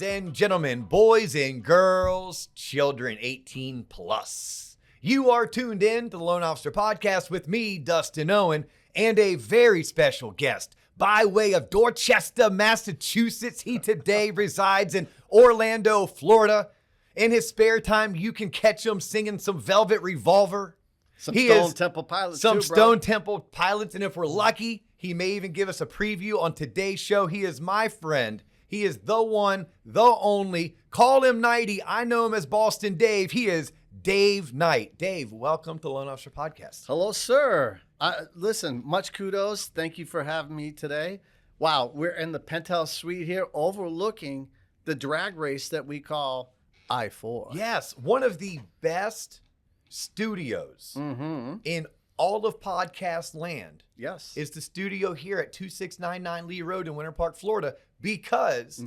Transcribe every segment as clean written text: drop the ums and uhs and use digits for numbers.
Ladies and gentlemen, boys and girls, children 18 plus. You are tuned in to the Loan Officer Podcast with me, Dustin Owen, and a very special guest by way of Dorchester, Massachusetts. He today resides in Orlando, Florida. In his spare time, you can catch him singing some Velvet Revolver. Some Stone Temple Pilots Some too, Stone Temple Pilots, and if we're lucky, he may even give us a preview on today's show. He is my friend. He is the one, the only. Call him Nighty. I know him as Boston Dave. He is Dave Knight. Dave, welcome to the Loan Officer Podcast. Hello, sir. Listen, much kudos. Thank you for having me today. Wow, we're in the penthouse suite here overlooking the drag race that we call I-4. Yes, one of the best studios in all of podcast land. Yes. Is the studio here at 2699 Lee Road in Winter Park, Florida, because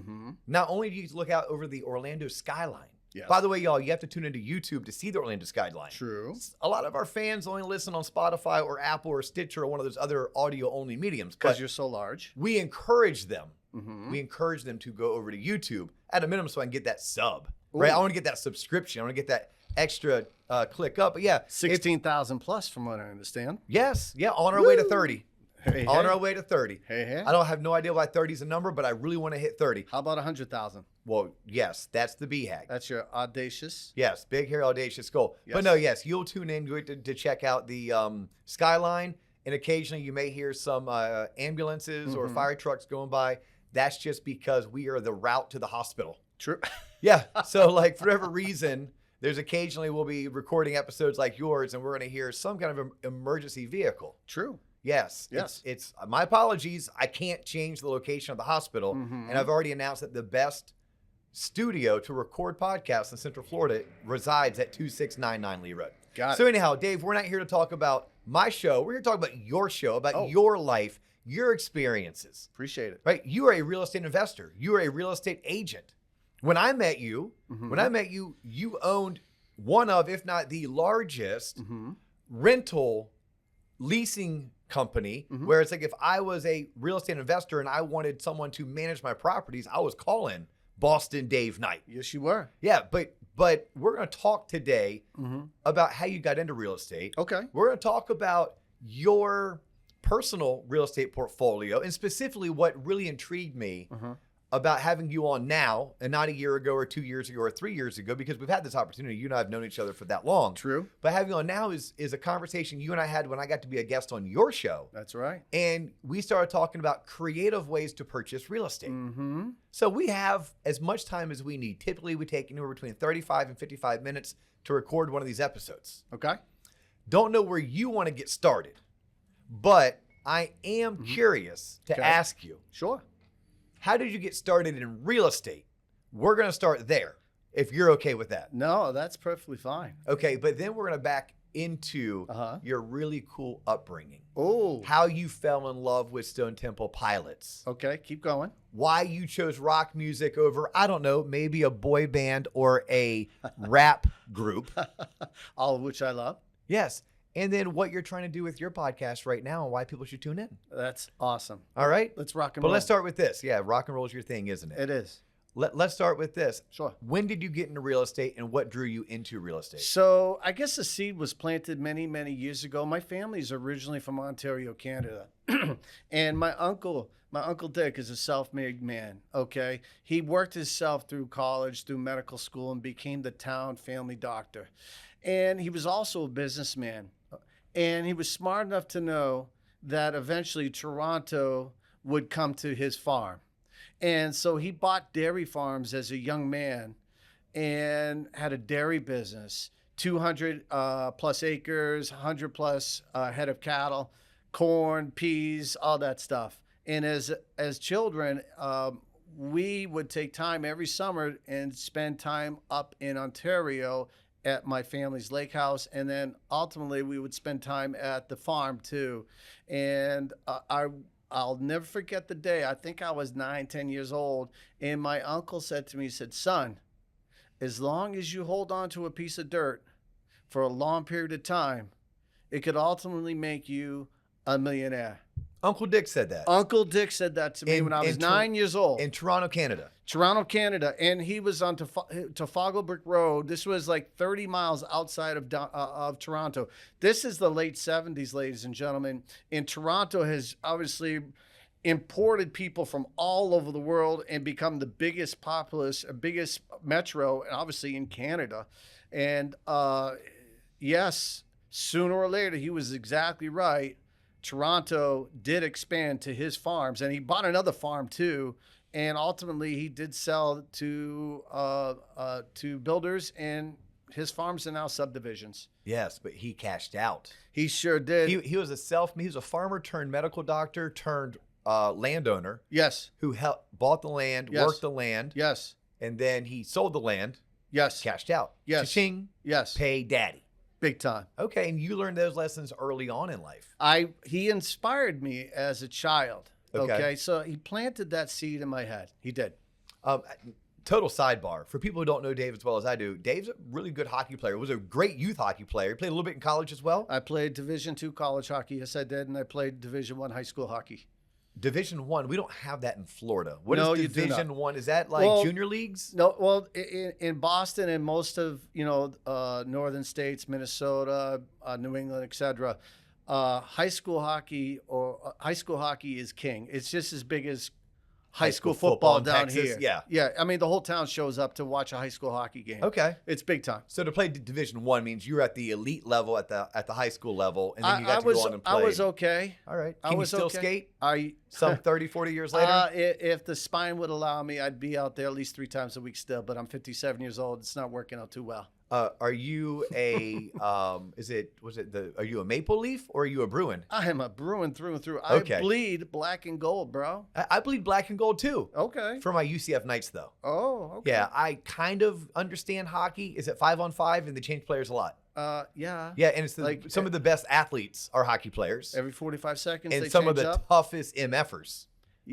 not only do you look out over the Orlando skyline. Yes. By the way, y'all, you have to tune into YouTube to see the Orlando skyline. True. A lot of our fans only listen on Spotify or Apple or Stitcher or one of those other audio-only mediums. Because you're so large. We encourage them. We encourage them to go over to YouTube at a minimum so I can get that sub. Right? I want to get that subscription. I want to get that extra click up. But yeah. 16,000 plus from what I understand. Yes. Yeah. On our way to 30. Hey, on our way to 30. Hey. I don't have no idea why 30 is a number, but I really want to hit 30. How about 100,000? Well, yes, that's the BHAG. That's your audacious. Yes, big, hairy, audacious goal. Yes. But no, yes, you'll tune in to check out the skyline, and occasionally you may hear some ambulances or fire trucks going by. That's just because we are the route to the hospital. True. Yeah, so like for whatever reason, there's occasionally we'll be recording episodes like yours, and we're going to hear some kind of emergency vehicle. True. Yes. It's my apologies. I can't change the location of the hospital. And I've already announced that the best studio to record podcasts in Central Florida resides at 2699 Lee Road. Got it. So anyhow, Dave, we're not here to talk about my show. We're here to talk about your show, about your life, your experiences. Appreciate it. Right? You are a real estate investor. You are a real estate agent. When I met you, you owned one of, if not the largest rental leasing company, where it's like if I was a real estate investor and I wanted someone to manage my properties, I was calling Boston Dave Knight. Yes, you were. Yeah, but we're going to talk today about how you got into real estate. Okay. We're going to talk about your personal real estate portfolio, and specifically what really intrigued me about having you on now and not a year ago or 2 years ago or 3 years ago, because we've had this opportunity. You and I have known each other for that long. True. But having you on now is a conversation you and I had when I got to be a guest on your show. That's right. And we started talking about creative ways to purchase real estate. So we have as much time as we need. Typically, we take anywhere between 35 and 55 minutes to record one of these episodes. Okay. Don't know where you want to get started, but I am curious to ask you. Sure. How did you get started in real estate? We're going to start there, if you're okay with that. No, that's perfectly fine. Okay, but then we're going to back into your really cool upbringing. Oh. How you fell in love with Stone Temple Pilots. Okay, keep going. Why you chose rock music over, I don't know, maybe a boy band or a rap group. All of which I love. Yes. And then what you're trying to do with your podcast right now and why people should tune in. That's awesome. All right? Let's rock and roll. roll. But let's start with this. Yeah, rock and roll is your thing, isn't it? It is. Let's start with this. Sure. When did you get into real estate and what drew you into real estate? So I guess the seed was planted many, many years ago. My family's originally from Ontario, Canada. And my uncle Dick is a self-made man, okay? He worked himself through college, through medical school, and became the town family doctor. And he was also a businessman. And he was smart enough to know that eventually Toronto would come to his farm. And so he bought dairy farms as a young man and had a dairy business, 200 plus acres, 100 plus head of cattle, corn, peas, all that stuff. And as children, we would take time every summer and spend time up in Ontario at my family's lake house, and then ultimately we would spend time at the farm too. And I'll never forget the day. I think I was 9, 10 years old, and my uncle said to me, he said, "Son, as long as you hold on to a piece of dirt for a long period of time, it could ultimately make you a millionaire." Uncle Dick said that. Uncle Dick said that to me when I was 9 years old. In Toronto, Canada. Toronto, Canada. And he was on Trafalgar Brick Road. This was like 30 miles outside of Toronto. This is the late 70s, ladies and gentlemen. And Toronto has obviously imported people from all over the world and become the biggest populace, biggest metro, and obviously in Canada. And yes, sooner or later, he was exactly right. Toronto did expand to his farms, and he bought another farm too. And ultimately, he did sell to builders, and his farms are now subdivisions. Yes, but he cashed out. He sure did. He was a farmer turned medical doctor turned landowner. Yes. Who bought the land, Yes. worked the land. Yes. And then he sold the land. Yes. Cashed out. Yes. Cha-ching. Yes. Pay daddy. Big time. Okay, and you learned those lessons early on in life. He inspired me as a child. Okay. Okay. So he planted that seed in my head. He did. Total sidebar. For people who don't know Dave as well as I do, Dave's a really good hockey player. Was a great youth hockey player. He played a little bit in college as well. I played Division II college hockey. Yes, I did. And I played Division I high school hockey. Division I, we don't have that in Florida. What No, is you do Division not. I? Is that like junior leagues? No, well, in Boston and most of northern states, Minnesota, New England, etc., high school hockey is king. It's just as big as high school football in down Texas, here. yeah. Yeah. I mean, the whole town shows up to watch a high school hockey game. Okay. It's big time. So to play Division I means you're at the elite level at the high school level, and then you got to go on and play. I was okay. All right. Can you still skate? I Some 30, 40 years later? If the spine would allow me, I'd be out there at least 3 times a week still, but I'm 57 years old. It's not working out too well. Are you a are you a Maple Leaf or are you a Bruin? I am a Bruin through and through. Okay. I bleed black and gold, bro. I bleed black and gold too. Okay. For my UCF Knights though. Oh, okay. Yeah, I kind of understand hockey. Is it 5-on-5 and they change players a lot? Yeah. Yeah, and it's some of the best athletes are hockey players. Every 45 seconds And they some of change the up. toughest MFers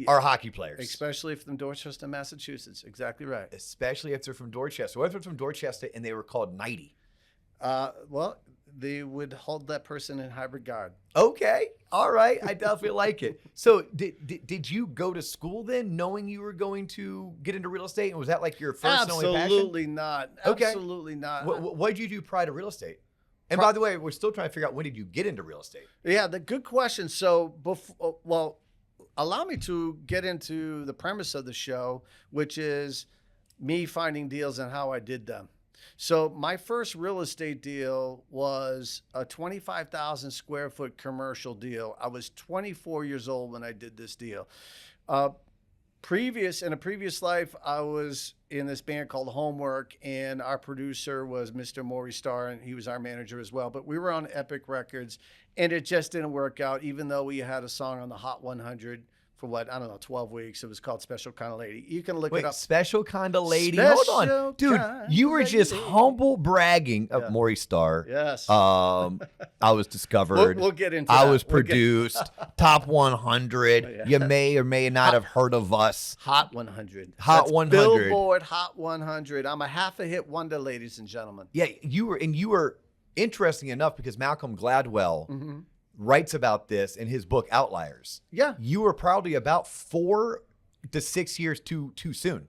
are hockey players. Especially if from Dorchester, Massachusetts. Exactly right. Especially if they're from Dorchester. What if they're from Dorchester and they were called Knighty? Well, they would hold that person in high regard. Okay. All right. I definitely like it. So did you go to school then knowing you were going to get into real estate? And was that like your first and only passion? Absolutely not. Okay. Absolutely not. What did you do prior to real estate? And by the way, we're still trying to figure out when did you get into real estate? Yeah, the good question. So, allow me to get into the premise of the show, which is me finding deals and how I did them. So my first real estate deal was a 25,000 square foot commercial deal. I was 24 years old when I did this deal. In a previous life, I was in this band called Homework, and our producer was Mr. Maury Starr, and he was our manager as well. But we were on Epic Records, and it just didn't work out, even though we had a song on the Hot 100 for 12 weeks. It was called Special Kind of Lady. You can look it up. Special Kind of Lady. Special Hold on. Dude, you were just humble bragging of Maury Starr. Yes. I was discovered. We'll get into I that. was produced. Top 100. Yeah. You may or may not have heard of us. Hot 100. Hot That's 100. Billboard Hot 100. I'm a half a hit wonder, ladies and gentlemen. Yeah, you were interesting enough because Malcolm Gladwell writes about this in his book Outliers. Yeah. You were probably about 4 to 6 years too soon.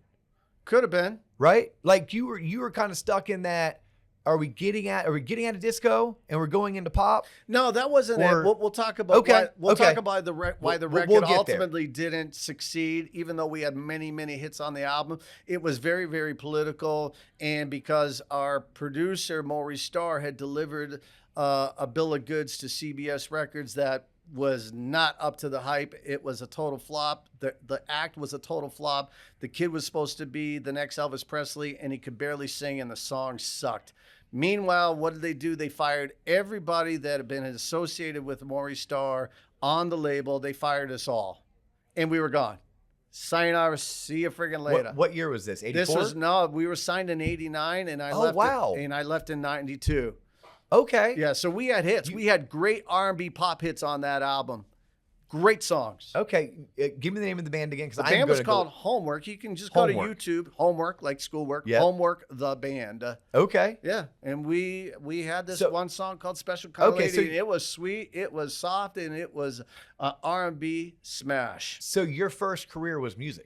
Could have been. Right? Like you were kind of stuck in that. Are we getting at a disco and we're going into pop? No, that wasn't it. We'll talk about talk about why the record ultimately didn't succeed, even though we had many, many hits on the album. It was very, very political, and because our producer Maury Starr had delivered a bill of goods to CBS Records that was not up to the hype. It was a total flop. The act was a total flop. The kid was supposed to be the next Elvis Presley, and he could barely sing, and the song sucked. Meanwhile, what did they do? They fired everybody that had been associated with Maury Starr on the label. They fired us all, and we were gone. Sayonara, see you friggin' later. What year was this? 84? We were signed in 89, and I left in 92. Okay. Yeah, so we had hits. We had great R&B pop hits on that album. Great songs. Okay, give me the name of the band again, because The I'm band going was to called go. Homework. You can just go to Homework. YouTube. Homework, like schoolwork. Yep. Homework, the band. Okay. Yeah, and we had this So- one song called Special Kind of Okay, Lady. so- And it was sweet, it was soft, and it was R&B smash. So your first career was music.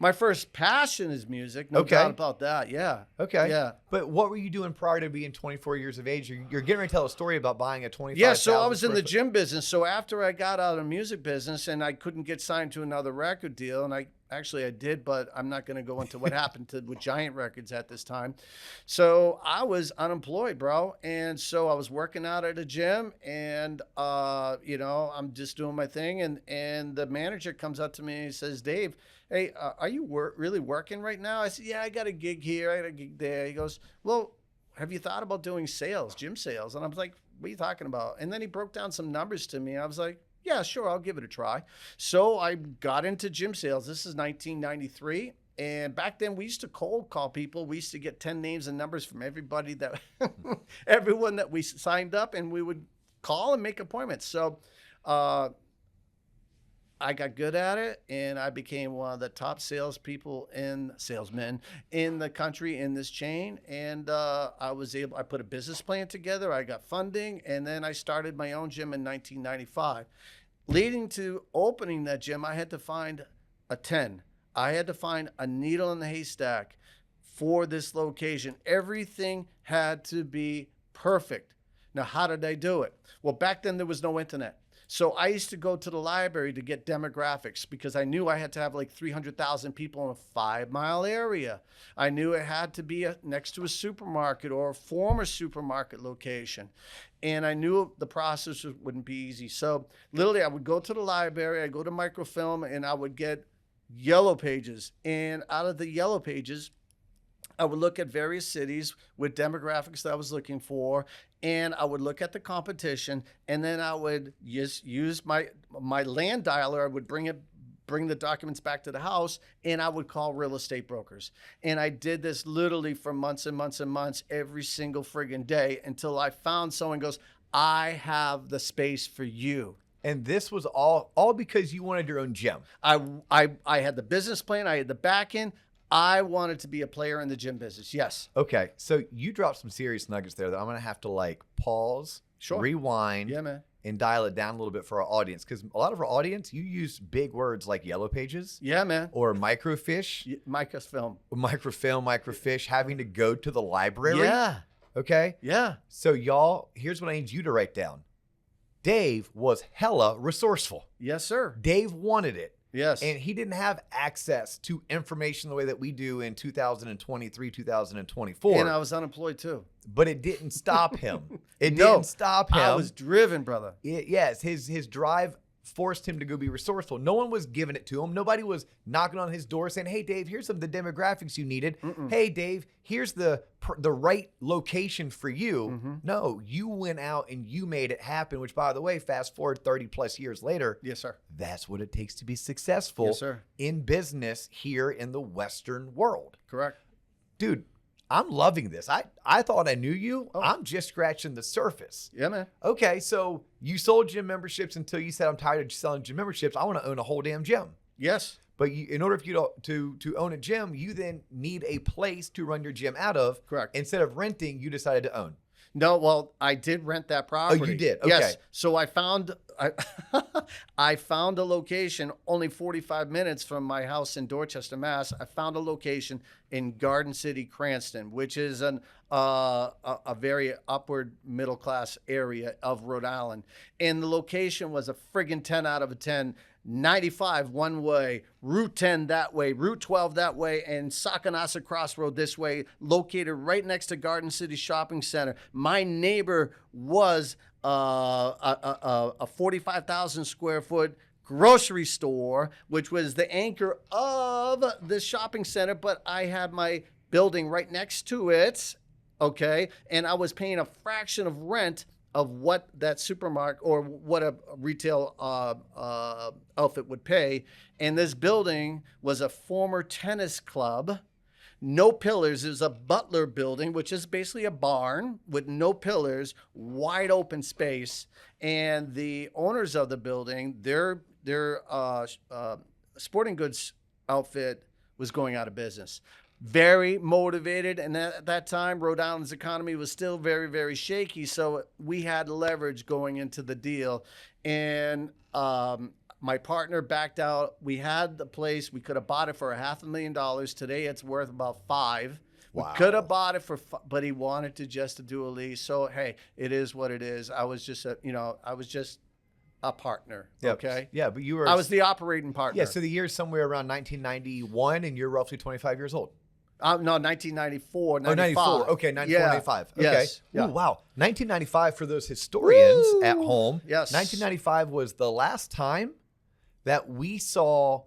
My first passion is music, no Okay. doubt about that. Yeah. Okay. Yeah. But what were you doing prior to being 24 years of age? You're getting ready to tell a story about buying a 25. Yeah, so I was in the gym business. So after I got out of the music business and I couldn't get signed to another record deal, and I did, but I'm not going to go into what happened with Giant Records at this time. So I was unemployed, bro. And so I was working out at a gym, and I'm just doing my thing. And the manager comes up to me and he says, "Dave, hey, are you really working right now?" I said, "Yeah, I got a gig here, I got a gig there." He goes, "Well, have you thought about doing sales, gym sales?" And I was like, "What are you talking about?" And then he broke down some numbers to me. I was like, "Yeah, sure, I'll give it a try." So I got into gym sales. This is 1993. And back then we used to cold call people. We used to get 10 names and numbers from everybody everyone that we signed up, and we would call and make appointments. So, I got good at it, and I became one of the top salesmen in the country in this chain. And I put a business plan together. I got funding, and then I started my own gym in 1995. Leading to opening that gym, I had to find a 10. I had to find a needle in the haystack for this location. Everything had to be perfect. Now, how did I do it? Well, back then there was no internet. So I used to go to the library to get demographics because I knew I had to have like 300,000 people in a 5-mile area. I knew it had to be next to a supermarket or a former supermarket location. And I knew the process wouldn't be easy. So literally I would go to the library, I'd go to microfilm, and I would get yellow pages. And out of the yellow pages, I would look at various cities with demographics that I was looking for, and I would look at the competition, and then I would use my land dialer. I would bring the documents back to the house, and I would call real estate brokers. And I did this literally for months and months and months, every single friggin' day, until I found someone goes, "I have the space for you." And this was all because you wanted your own gym. I had the business plan. I had the back end. I wanted to be a player in the gym business. Yes. Okay, so you dropped some serious nuggets there that I'm gonna have to like pause, rewind, Yeah, man. and dial it down a little bit for our audience, because a lot of our audience, you use big words like yellow pages, Yeah, man. or microfiche, Microfilm. microfiche, having to go to the library. Yeah. Okay. Yeah. So y'all, here's what I need you to write down. Dave was hella resourceful. Yes, sir. Dave wanted it. Yes. And he didn't have access to information the way that we do in 2023, 2024. And I was unemployed too. But it didn't stop him. It No, didn't stop him. I was driven, brother. Yes, his drive forced him to go be resourceful. No one was giving it to him. Nobody was knocking on his door saying, "Hey, Dave, here's some of the demographics you needed. Hey, Dave, here's the right location for you." No, you went out and you made it happen, which, by the way, fast forward 30 plus years later. Yes, sir. That's what it takes to be successful Yes, sir. in business here in the Western world. Correct. Dude, I'm loving this. I thought I knew you. Oh. I'm just scratching the surface. Yeah, man. Okay, so you sold gym memberships until you said, "I'm tired of selling gym memberships. I want to own a whole damn gym." Yes. But in order for you to own a gym, you then need a place to run your gym out of. Correct. Instead of renting, you decided to own. No, well, I did rent that property. Oh, you did? Okay. Yes. So I found I found a location only 45 minutes from my house in Dorchester, Mass. I found a location in Garden City, Cranston, which is a very upward middle class area of Rhode Island. And the location was a friggin' 10 out of a 10. 95 one way, Route 10 that way, Route 12 that way, and Sakanasa Crossroad this way, located right next to Garden City Shopping Center. My neighbor was a 45,000 square foot grocery store, which was the anchor of the shopping center, but I had my building right next to it, okay? And I was paying a fraction of rent of what that supermarket or what a retail outfit would pay. And this building was a former tennis club no pillars. It was a Butler building, which is basically a barn with no pillars, wide open space. And the owners of the building, their sporting goods outfit was going out of business. Very motivated, and at that time, Rhode Island's economy was still very, very shaky. So we had leverage going into the deal, and my partner backed out. We had the place. We could have bought it for $500,000. Today, it's worth about $5 million. Wow. We could have bought it for, but he wanted to just to do a lease. So hey, it is what it is. I was just a partner. Yep. Okay. Yeah, but you were. I was the operating partner. Yeah, so the year's somewhere around 1991, and you're roughly 25 years old. No, 1994, 95. Oh, 94. Okay, 94, 95. Okay. Yes. Ooh, wow. 1995 for those historians at home. Yes. 1995 was the last time that we saw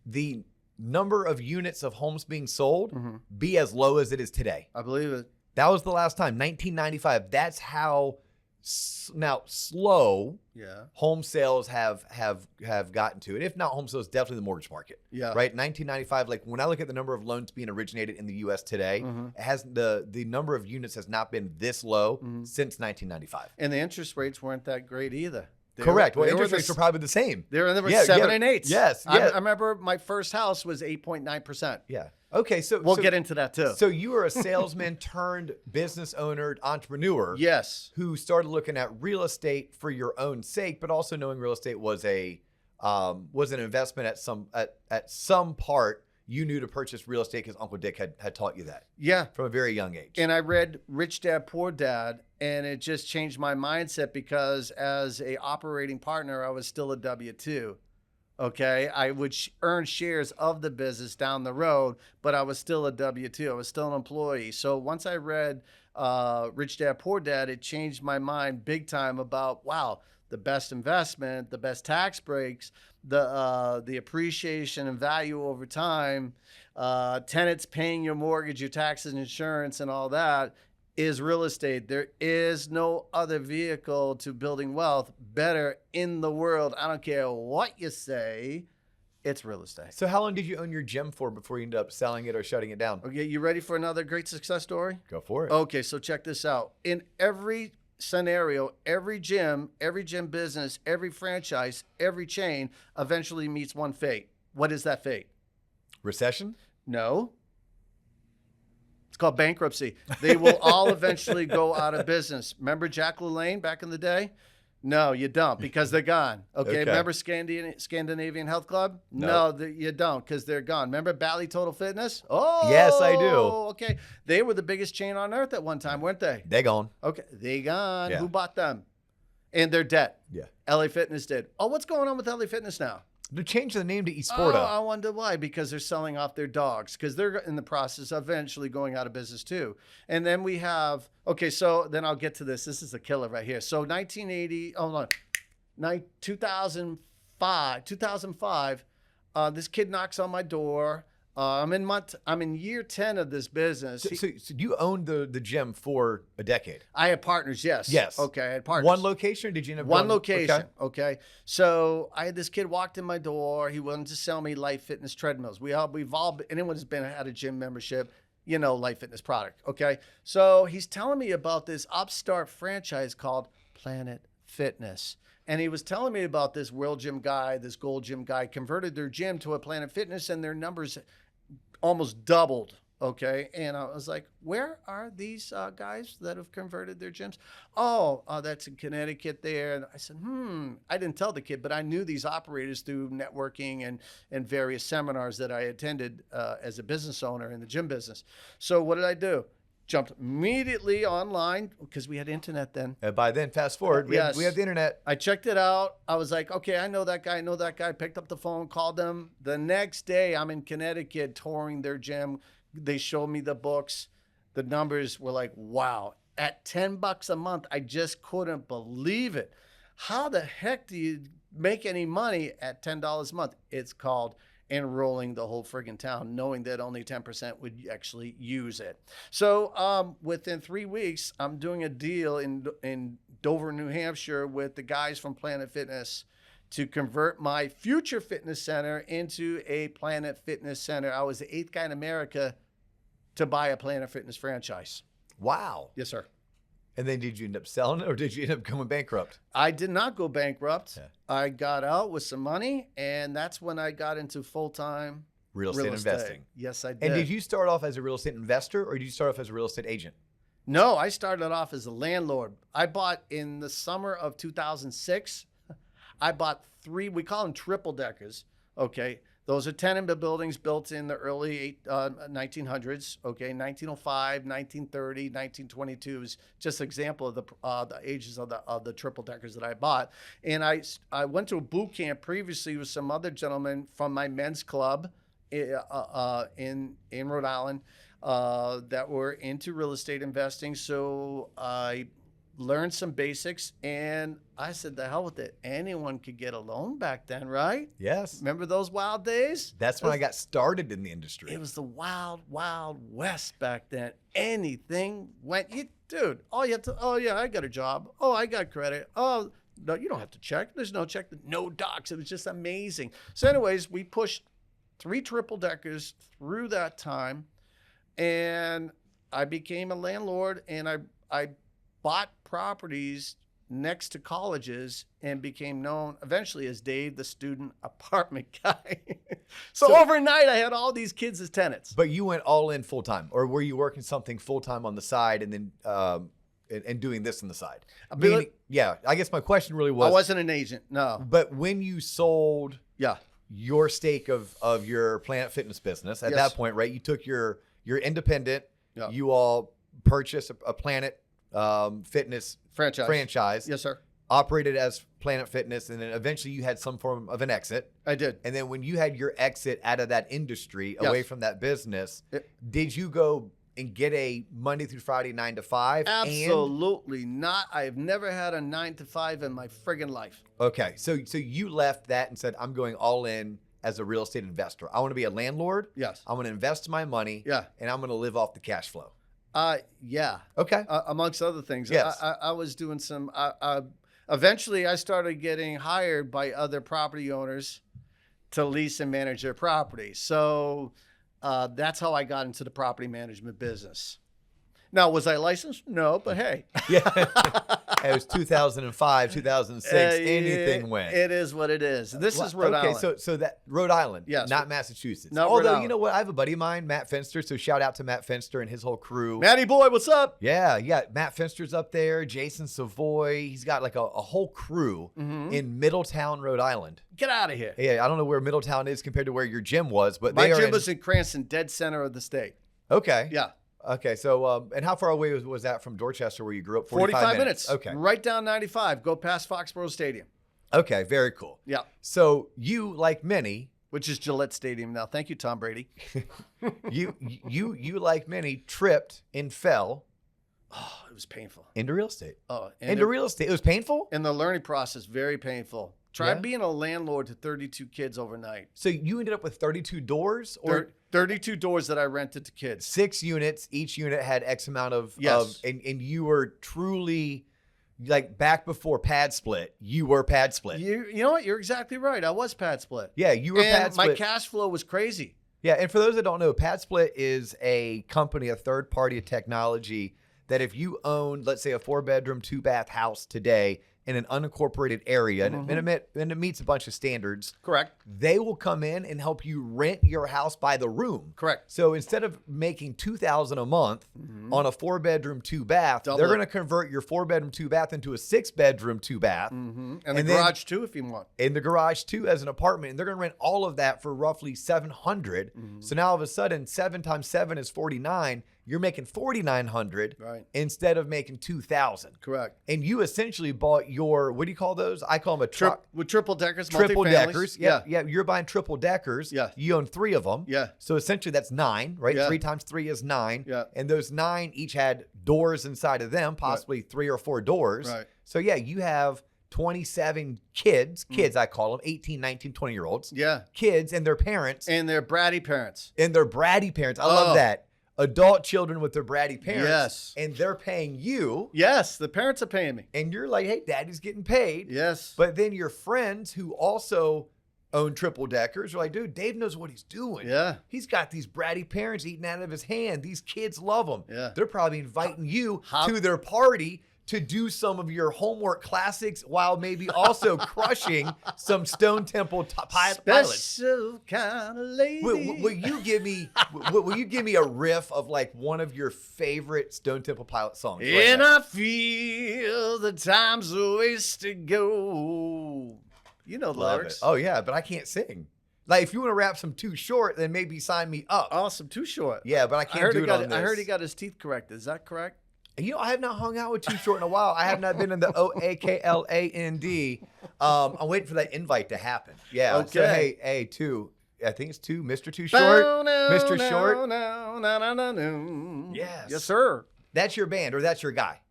the number of units of homes being sold be as low as it is today. I believe it. That was the last time, 1995. That's how now slow home sales have gotten to it. If not home sales, definitely the mortgage market. Yeah. Right. 1995. Like when I look at the number of loans being originated in the U.S. today, it has the number of units has not been this low since 1995. And the interest rates weren't that great either. Correct. Well, interest rates were probably the same. They were 7 and 8. Yes. I remember my first house was 8.9%. Yeah. Okay. So we'll get into that too. So you were a salesman turned business owner, entrepreneur. Yes. Who started looking at real estate for your own sake, but also knowing real estate was an investment at some part. You knew to purchase real estate because Uncle Dick had taught you that. Yeah. From a very young age. And I read Rich Dad Poor Dad, and it just changed my mindset because as a operating partner, I was still a W-2. Okay. I would earn shares of the business down the road, but I was still a W-2. I was still an employee. So once I read Rich Dad Poor Dad, it changed my mind big time about, wow, the best investment, the best tax breaks, the appreciation and value over time, tenants paying your mortgage, your taxes and insurance and all that is real estate. There is no other vehicle to building wealth better in the world. I don't care what you say. It's real estate. So how long did you own your gym for before you ended up selling it or shutting it down? Okay, you ready for another great success story? Go for it. Okay, so check this out. In every scenario, every gym business, every franchise, every chain eventually meets one fate. What is that fate? Recession? No. It's called bankruptcy. They will all eventually go out of business. Remember Jack LaLanne back in the day? No, you don't, because they're gone. Okay. Remember Scandinavian Health Club? No, you don't, because they're gone. Remember Bally Total Fitness? Oh, yes, I do. Okay. They were the biggest chain on earth at one time, weren't they? They're gone. Okay. They gone. Yeah. Who bought them? And their debt. Yeah. LA Fitness did. Oh, what's going on with LA Fitness now? They changed the name to Esporta. Oh, I wonder why. Because they're selling off their dogs. Because they're in the process of eventually going out of business too. And then we have, okay, so then I'll get to this. This is a killer right here. So 2005, this kid knocks on my door. I'm in year 10 of this business. So you owned the gym for a decade? I had partners, yes. Yes. Okay, I had partners. One location, or did you end up One going? location, okay. So I had this kid walked in my door. He wanted to sell me Life Fitness treadmills. We've all, anyone who's had a gym membership, you know, Life Fitness product, okay? So he's telling me about this upstart franchise called Planet Fitness. And he was telling me about this World Gym guy, this Gold Gym guy, converted their gym to a Planet Fitness, and their numbers almost doubled. Okay. And I was like, where are these guys that have converted their gyms? Oh, that's in Connecticut there. And I said, I didn't tell the kid, but I knew these operators through networking and various seminars that I attended as a business owner in the gym business. So what did I do? Jumped immediately online because we had internet then. And by then, fast forward, we have the internet. I checked it out. I was like, okay, I know that guy. Picked up the phone, called them. The next day, I'm in Connecticut touring their gym. They showed me the books. The numbers were like, wow. At $10 a month, I just couldn't believe it. How the heck do you make any money at $10 a month? It's called enrolling the whole friggin' town, knowing that only 10% would actually use it. So within 3 weeks, I'm doing a deal in Dover, New Hampshire with the guys from Planet Fitness to convert my future fitness center into a Planet Fitness center. I was the 8th guy in America to buy a Planet Fitness franchise. Wow. Yes, sir. And then did you end up selling it or did you end up going bankrupt? I did not go bankrupt. Yeah. I got out with some money, and that's when I got into full-time Real estate investing. Yes, I did. And did you start off as a real estate investor or did you start off as a real estate agent? No, I started off as a landlord. I bought in the summer of 2006. I bought 3, we call them triple deckers. Okay. Those are tenement buildings built in the early 1900s. Okay. 1905, 1930, 1922 is just an example of the ages of the triple deckers that I bought. And I went to a boot camp previously with some other gentlemen from my men's club in Rhode Island that were into real estate investing. So I learned some basics, and I said, the hell with it. Anyone could get a loan back then, right? Yes. Remember those wild days? That's when I got started in the industry. It was the wild, wild west back then. Anything went. Dude, all you have to, oh, yeah, I got a job. Oh, I got credit. Oh, no, you don't have to check. There's no check. No docs. It was just amazing. So anyways, we pushed 3 triple deckers through that time, and I became a landlord, and I bought properties next to colleges and became known eventually as Dave, the student apartment guy. so overnight, I had all these kids as tenants. But you went all in full time, or were you working something full time on the side and then and doing this on the side? Meaning, yeah, I guess my question really was, I wasn't an agent, no. But when you sold Yeah. your stake of your Planet Fitness business, at that point, right, you took your independent, Yeah. you all purchased a Planet Fitness franchise. Yes, sir. Operated as Planet Fitness, and then eventually you had some form of an exit. I did. And then when you had your exit out of that industry, away from that business, did you go and get a Monday through Friday 9 to 5? Absolutely not. I have never had a 9 to 5 in my friggin' life. Okay, so you left that and said, I'm going all in as a real estate investor. I want to be a landlord. Yes. I'm going to invest my money. Yeah. And I'm going to live off the cash flow. Yeah. Okay. Amongst other things. Yes. I was doing some, eventually I started getting hired by other property owners to lease and manage their property. So that's how I got into the property management business. Now, was I licensed? No, but hey. Yeah. It was 2005, 2006. Anything went. It is what it is. This is Rhode Island. Okay, so that Rhode Island, yes, not Massachusetts. Not Although, Rhode Island. you know what? I have a buddy of mine, Matt Finster. So shout out to Matt Finster and his whole crew. Matty boy, what's up? Yeah. Matt Finster's up there. Jason Savoy. He's got like a whole crew in Middletown, Rhode Island. Get out of here. Yeah, I don't know where Middletown is compared to where your gym was, but my gym was in Cranston, dead center of the state. Okay. Yeah. Okay, so and how far away was that from Dorchester where you grew up? 45 minutes. Okay. Right down 95. Go past Foxborough Stadium. Okay, very cool. Yeah. So you, like many, which is Gillette Stadium now. Thank you, Tom Brady. you like many tripped and fell. Oh, it was painful. Into real estate. Oh, into real estate. It was painful? And the learning process, very painful. Try being a landlord to 32 kids overnight. So you ended up with 32 doors? Or 32 doors that I rented to kids. 6 units. Each unit had X amount of... Yes. And you were truly... Like back before pad split, you were pad split. You know what? You're exactly right. I was pad split. Yeah, you were pad split. My cash flow was crazy. Yeah, and for those that don't know, pad split is a company, a third party technology that if you own, let's say, a 4-bedroom, 2-bath house today in an unincorporated area, and it meets a bunch of standards. Correct. They will come in and help you rent your house by the room. Correct. So instead of making $2,000 a month on a 4-bedroom, 2-bath, they're going to convert your 4-bedroom, 2-bath into a 6-bedroom, 2-bath. And the garage too, if you want. In the garage too, as an apartment. And they're going to rent all of that for roughly $700. So now all of a sudden, 7 times 7 is 49. You're making $4,900 instead of making $2,000. Correct. And you essentially bought your, what do you call those? I call them a truck. With triple deckers, triple deckers. Yeah. You're buying triple deckers. Yeah. You own 3 of them. Yeah. So essentially that's 9, right? Yeah. 3 times 3 is 9. Yeah. And those 9 each had doors inside of them, possibly 3 or 4 doors. Right. So yeah, you have 27 kids, I call them, 18, 19, 20-year-olds. Yeah. Kids and their parents. And their bratty parents. I love that. Adult children with their bratty parents. Yes. And they're paying you. Yes, the parents are paying me. And you're like, hey, daddy's getting paid. Yes. But then your friends who also own triple deckers are like, dude, Dave knows what he's doing. Yeah. He's got these bratty parents eating out of his hand. These kids love him. Yeah. They're probably inviting you to their party to do some of your homework classics while maybe also crushing some Stone Temple pilots. Special kind of lady. Will you give me a riff of like one of your favorite Stone Temple Pilot songs? And I feel the time's a ways to go. You know the Love lyrics. it. Oh yeah, but I can't sing. Like if you want to rap some Too Short, then maybe sign me up. Awesome, Too Short. Yeah, but I can't do it on this. I heard he got his teeth corrected. Is that correct? You know, I have not hung out with Too Short in a while. I have not been in the OAKLAND. I'm waiting for that invite to happen. Yeah. Okay. So, hey, Two. I think it's Two. Mr. Too Short. Mr. Short. Yes. Yes, sir. That's your band, or that's your guy.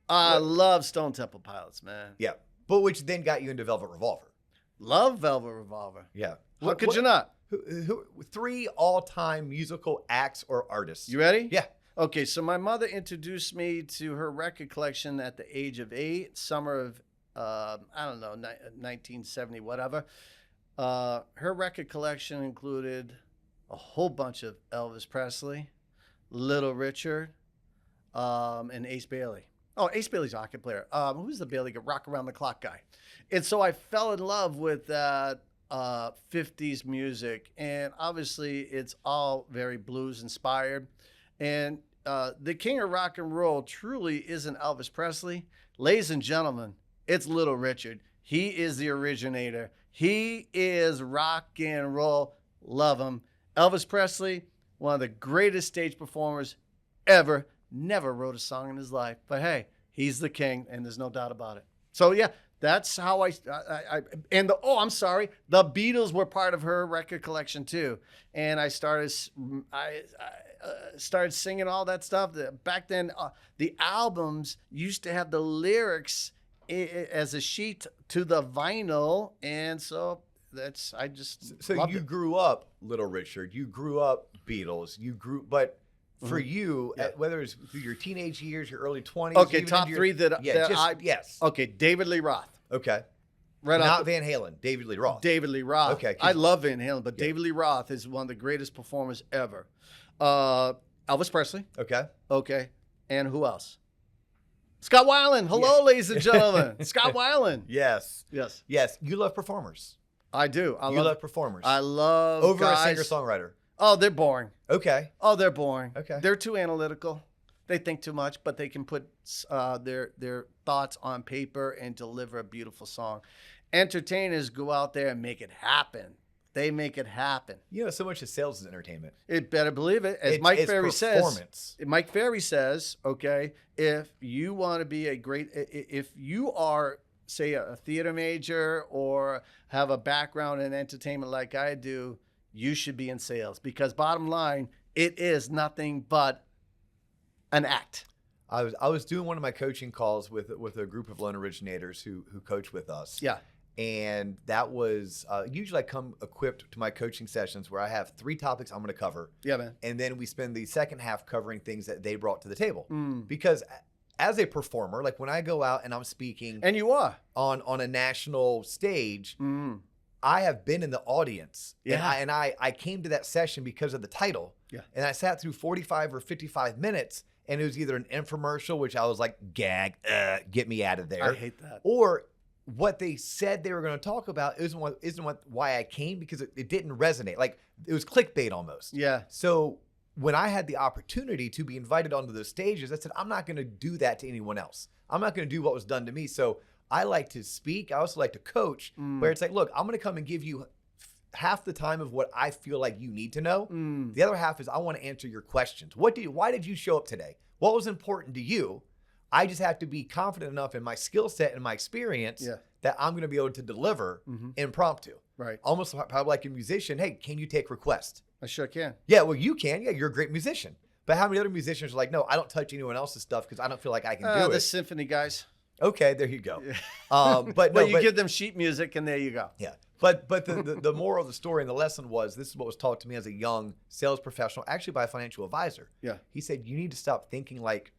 I love Stone Temple Pilots, man. Yeah. But which then got you into Velvet Revolver. Love Velvet Revolver. Yeah. How could you not? Who, three all-time musical acts or artists? You ready? Yeah. Okay, so my mother introduced me to her record collection at the age of 8, summer of, 1970, whatever. Her record collection included a whole bunch of Elvis Presley, Little Richard, and Ace Bailey. Oh, Ace Bailey's a hockey player. Who's the Bailey rock around the clock guy? And so I fell in love with that 50s music, and obviously it's all very blues inspired. And the king of rock and roll truly isn't Elvis Presley. Ladies and gentlemen, it's Little Richard. He is the originator. He is rock and roll. Love him. Elvis Presley, one of the greatest stage performers ever. Never wrote a song in his life. But hey, he's the king, and there's no doubt about it. So yeah, that's how I'm sorry, the Beatles were part of her record collection too. And I started singing all that stuff. Back then, the albums used to have the lyrics as a sheet to the vinyl, and so I just so you grew up Little Richard, you grew up Beatles, but for you, whether it's through your teenage years, your early 20s. Okay, top three yes. Okay, David Lee Roth. Okay. Right. Not Van Halen, David Lee Roth. David Lee Roth. Okay. I love Van Halen, but David Lee Roth is one of the greatest performers ever. Elvis Presley. Okay. Okay. And who else? Scott Weiland. Hello, ladies and gentlemen. Scott Weiland. Yes. Yes. Yes. You love performers. I do. You love performers. I love over guys. a singer-songwriter. Oh, they're boring. Okay. Oh, they're boring. Okay. They're too analytical. They think too much, but they can put their thoughts on paper and deliver a beautiful song. Entertainers go out there and make it happen. They make it happen. You know, so much of sales is entertainment. It better believe it. As Mike Ferry says, okay, if you want to be if you are, say, a theater major or have a background in entertainment like I do, you should be in sales, because bottom line, it is nothing but an act. I was doing one of my coaching calls with a group of loan originators who coach with us. Yeah. And that was usually I come equipped to my coaching sessions where I have 3 topics I'm going to cover. Yeah, man. And then we spend the second half covering things that they brought to the table. Because as a performer, like when I go out and I'm speaking, and you are on a national stage, I have been in the audience. Yeah. And I came to that session because of the title. Yeah. And I sat through 45 or 55 minutes, and it was either an infomercial, which I was like, gag, get me out of there. I hate that. Or what they said they were going to talk about isn't why I came, because it didn't resonate. Like it was clickbait almost. Yeah. So when I had the opportunity to be invited onto those stages, I said, I'm not going to do that to anyone else. I'm not going to do what was done to me. So I like to speak. I also like to coach, where it's like, look, I'm going to come and give you half the time of what I feel like you need to know. The other half is I want to answer your questions. Why did you show up today? What was important to you? I just have to be confident enough in my skill set and my experience that I'm going to be able to deliver impromptu. Right. Almost probably like a musician. Hey, can you take requests? I sure can. Yeah, well, you can. Yeah, you're a great musician. But how many other musicians are like, no, I don't touch anyone else's stuff because I don't feel like I can do The it. symphony guys. Okay, there you go. But you give them sheet music and there you go. Yeah. But the moral of the story and the lesson was, this is what was taught to me as a young sales professional, actually by a financial advisor. Yeah. He said, you need to stop thinking like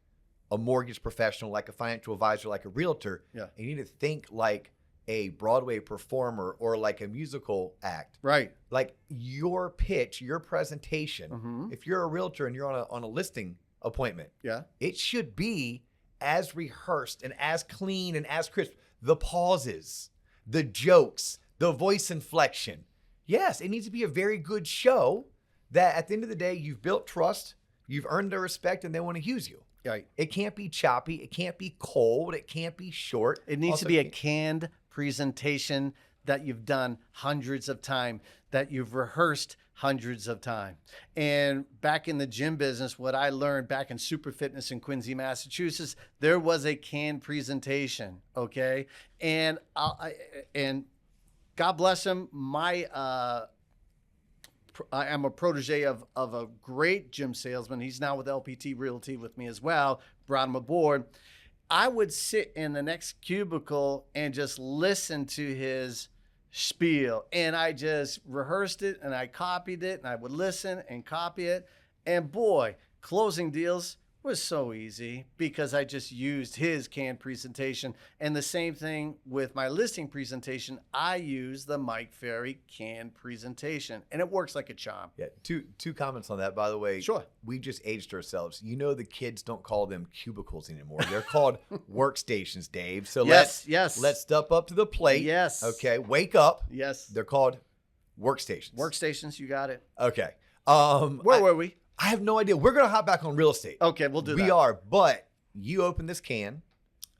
a mortgage professional, like a financial advisor, like a realtor. Yeah. And you need to think like a Broadway performer or like a musical act, Right. like your pitch, your presentation, Mm-hmm. if you're a realtor and you're on a listing appointment, Yeah. it should be as rehearsed and as clean and as crisp. The pauses, the jokes, the voice inflection. Yes, it needs to be a very good show that at the end of the day, you've built trust, you've earned their respect, and they want to use you. Right. It can't be choppy. It can't be cold. It can't be short. It needs Also, to be a canned presentation that you've done hundreds of times, that you've rehearsed hundreds of times. And back in the gym business, what I learned back in Super Fitness in Quincy, Massachusetts, there was a canned presentation. Okay. And and God bless him. I am a protege of a great gym salesman. He's now with LPT Realty with me as well. Brought him aboard. I would sit in the next cubicle and just listen to his spiel. And I just rehearsed it and I copied it and I would listen and copy it. And boy, closing deals was so easy because I just used his canned presentation. And the same thing with my listing presentation. I use the Mike Ferry canned presentation and it works like a charm. Yeah, two comments on that, by the way. Sure. We just aged ourselves. You know, the kids don't call them cubicles anymore. They're called workstations, Dave. So Yes. let's step up to the plate. Yes. Okay, wake up. Yes. They're called workstations. Workstations, you got it. Okay. Where were we? I have no idea. We're going to hop back on real estate. Okay, we'll do that. We are, but you open this can.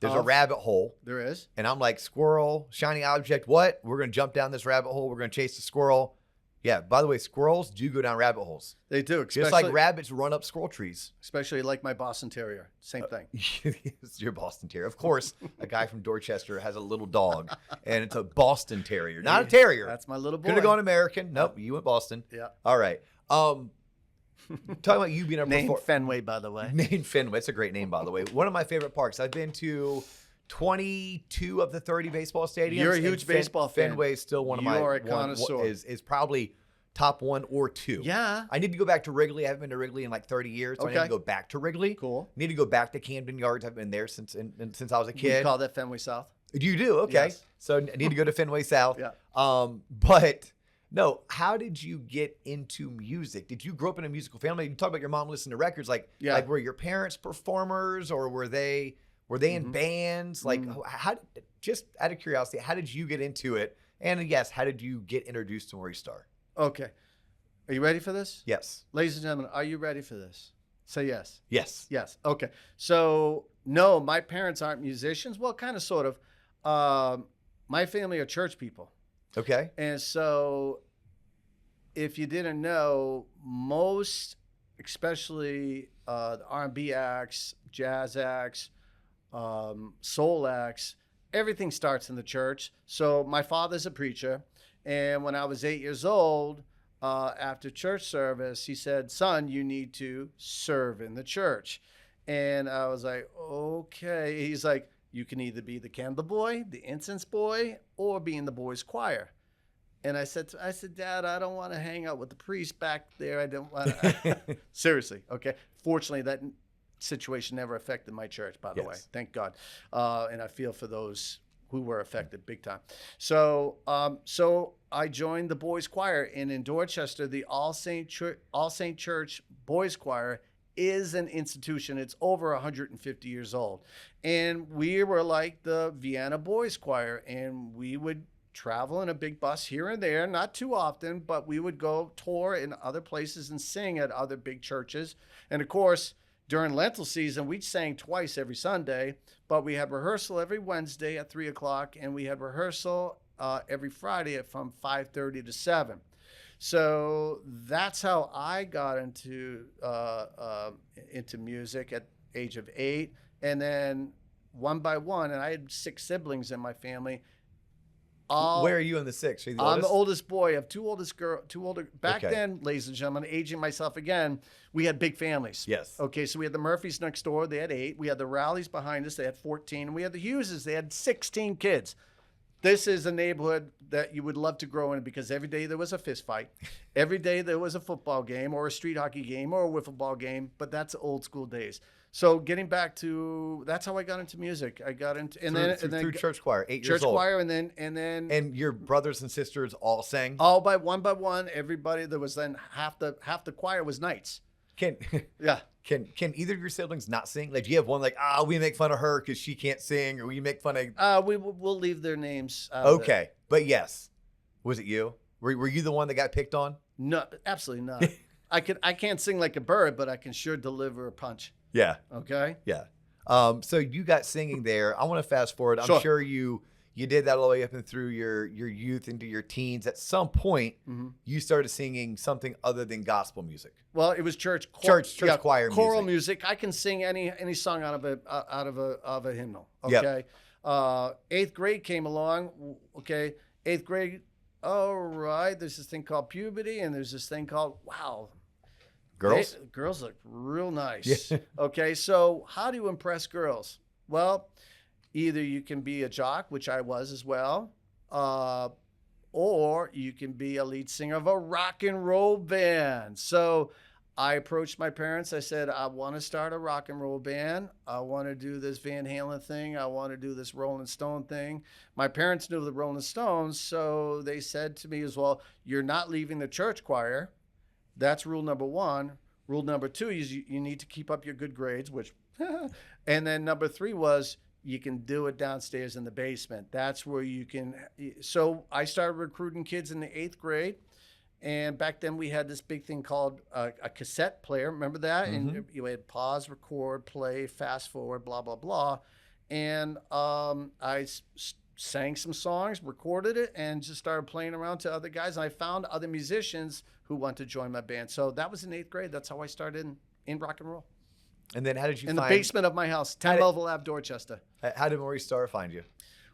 There's a rabbit hole. There is. And I'm like, squirrel, shiny object, what? We're going to jump down this rabbit hole. We're going to chase the squirrel. Yeah, by the way, squirrels do go down rabbit holes. They do. Just like rabbits run up squirrel trees. Especially like my Boston Terrier. Same thing. It's your Boston Terrier. Of course, a guy from Dorchester has a little dog, and it's a Boston Terrier, not a terrier. That's my little boy. Could have gone American. Nope, you went Boston. Yeah. All right. Talking about you being a Named Fenway, by the way. Named Fenway. It's a great name, by the way. One of my favorite parks. I've been to 22 of the 30 baseball stadiums. You're a huge baseball fan. Fenway is still one of my. You're a connoisseur. Is probably top 1 or 2. Yeah. I need to go back to Wrigley. I haven't been to Wrigley in like 30 years. So I need to go back to Wrigley. Cool. Need to go back to Camden Yards. I've been there since I was a kid. We call that Fenway South. You do? Okay. Yes. So I need to go to Fenway South. Yeah. But no, how did you get into music? Did you grow up in a musical family? You talk about your mom listening to records. Like were your parents performers or were they in bands? Like how, just out of curiosity, how did you get into it? And yes, how did you get introduced to Maury Starr? Okay. Are you ready for this? Yes. Ladies and gentlemen, are you ready for this? Say yes. Yes. Yes. Okay. So no, my parents aren't musicians. Well, kind of, sort of. My family are church people. Okay. And so if you didn't know, most, especially the R&B acts, jazz acts, soul acts, everything starts in the church. So my father's a preacher. And when I was 8 years old, after church service, he said, son, you need to serve in the church. And I was like, okay. He's like, you can either be the candle boy, the incense boy, or be in the boys' choir. And I said, Dad, I don't want to hang out with the priest back there. I don't want to. Seriously. Okay. Fortunately, that situation never affected my church, by the way. Thank God. And I feel for those who were affected big time. So I joined the boys' choir. And in Dorchester, the All Saint Church Boys' Choir is an institution. It's over 150 years old. And we were like the Vienna Boys Choir. And we would travel in a big bus here and there, not too often, but we would go tour in other places and sing at other big churches. And of course, during Lenten season, we sang twice every Sunday, but we had rehearsal every Wednesday at 3:00, and we had rehearsal every Friday from 5:30 to 7. So that's how I got into music at age of 8. And then one by one, and I had 6 siblings in my family. Where are you in the 6? Are you the I'm oldest? the oldest boy. I have 2 older. Back then, ladies and gentlemen, aging myself again, we had big families. Yes. Okay, so we had the Murphys next door. They had 8. We had the Rowleys behind us. They had 14. And we had the Hugheses. They had 16 kids. this is a neighborhood that you would love to grow in because every day there was a fist fight. Every day there was a football game or a street hockey game or a wiffle ball game, but that's old school days. So getting back to, that's how I got into music. I got into, through church choir, 8 years church old. choir, and then And your brothers and sisters all sang? all by one, everybody, there was then half the choir was knights. Can Yeah. can either of your siblings not sing? Like, do you have one like, we make fun of her because she can't sing, or we make fun of? We'll leave their names out of it. Okay, but yes, was it you? Were you the one that got picked on? No, absolutely not. I can't sing like a bird, but I can sure deliver a punch. Yeah, Okay. yeah. So you got singing there. I want to fast forward. I'm Sure. sure you did that all the way up and through your youth into your teens. At some point, you started singing something other than gospel music. Well, it was church choir choral music. music. I can sing any song out of a hymnal. Yep. Okay. Eighth grade came along. Okay. Eighth grade. All right. There's this thing called puberty, and there's this thing called Girls? Girls look real nice. Yeah. Okay. So how do you impress girls? Well, either you can be a jock, which I was as well, or you can be a lead singer of a rock and roll band. So I approached my parents. I said, I want to start a rock and roll band. I want to do this Van Halen thing. I want to do this Rolling Stone thing. My parents knew the Rolling Stones, so they said to me as well, you're not leaving the church choir. That's rule number one. Rule number two is you need to keep up your good grades, which, and then number three was you can do it downstairs in the basement. That's where you can. So I started recruiting kids in the 8th grade. And back then we had this big thing called a cassette player. Remember that? And you had pause, record, play, fast forward, blah, blah, blah. And sang some songs, recorded it, and just started playing around to other guys. And I found other musicians who wanted to join my band. So that was in 8th grade. That's how I started in rock and roll. And then how did you in find... the basement of my house, 10 Melville Ave, Dorchester. How did Maurice Starr find you?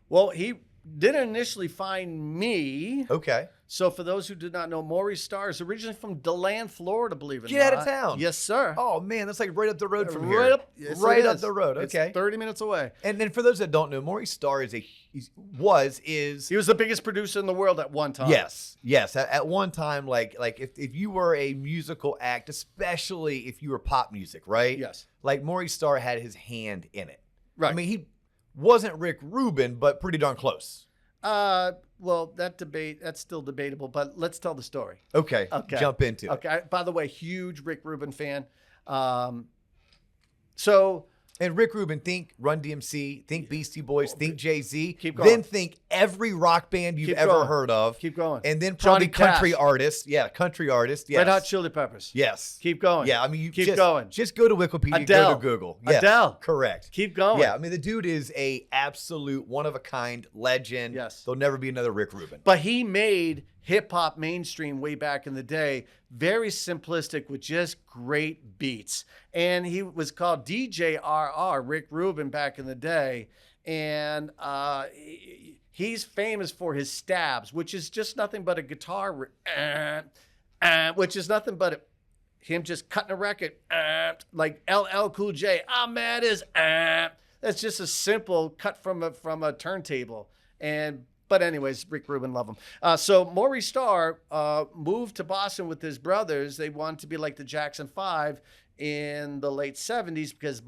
Well, he didn't initially find me. Okay. So for those who did not know, Maurice Starr is originally from DeLand, Florida, believe it or not. Get out of town. Yes, sir. Oh, man, that's like right up the road from here. Right up, yes, right it up is. the road. Okay. It's 30 minutes away. And then for those that don't know, Maurice Starr is He was the biggest producer in the world at one time. Yes. At one time, like if you were a musical act, especially if you were pop music, right? Yes. Like Maurice Starr had his hand in it. Right. I mean, he wasn't Rick Rubin, but pretty darn close. Well, that's still debatable, but let's tell the story. Okay. Jump into it. Okay. By the way, huge Rick Rubin fan. And Rick Rubin, think Run DMC, think Beastie Boys, think Jay-Z. Keep going. Then think every rock band you've ever heard of. Keep going. And then probably Johnny country Cash. artists. Yeah, country artists. Yes. Red Hot Chili Peppers. Yes. Keep going. Yeah, I mean, you keep going. Just go to Wikipedia, Adele. go to Google. Yes, Adele. Correct. Keep going. Yeah, I mean, the dude is a absolute one-of-a-kind legend. Yes. There'll never be another Rick Rubin. But he made hip-hop mainstream way back in the day, very simplistic with just great beats. And he was called DJ RR, Rick Rubin, back in the day. And he's famous for his stabs, which is just nothing but a guitar, which is nothing but him just cutting a record, like LL Cool J. I'm mad as that's just a simple cut from a turntable. But anyways, Rick Rubin, love him. So Maurice Starr moved to Boston with his brothers. They wanted to be like the Jackson 5 in the late 70s because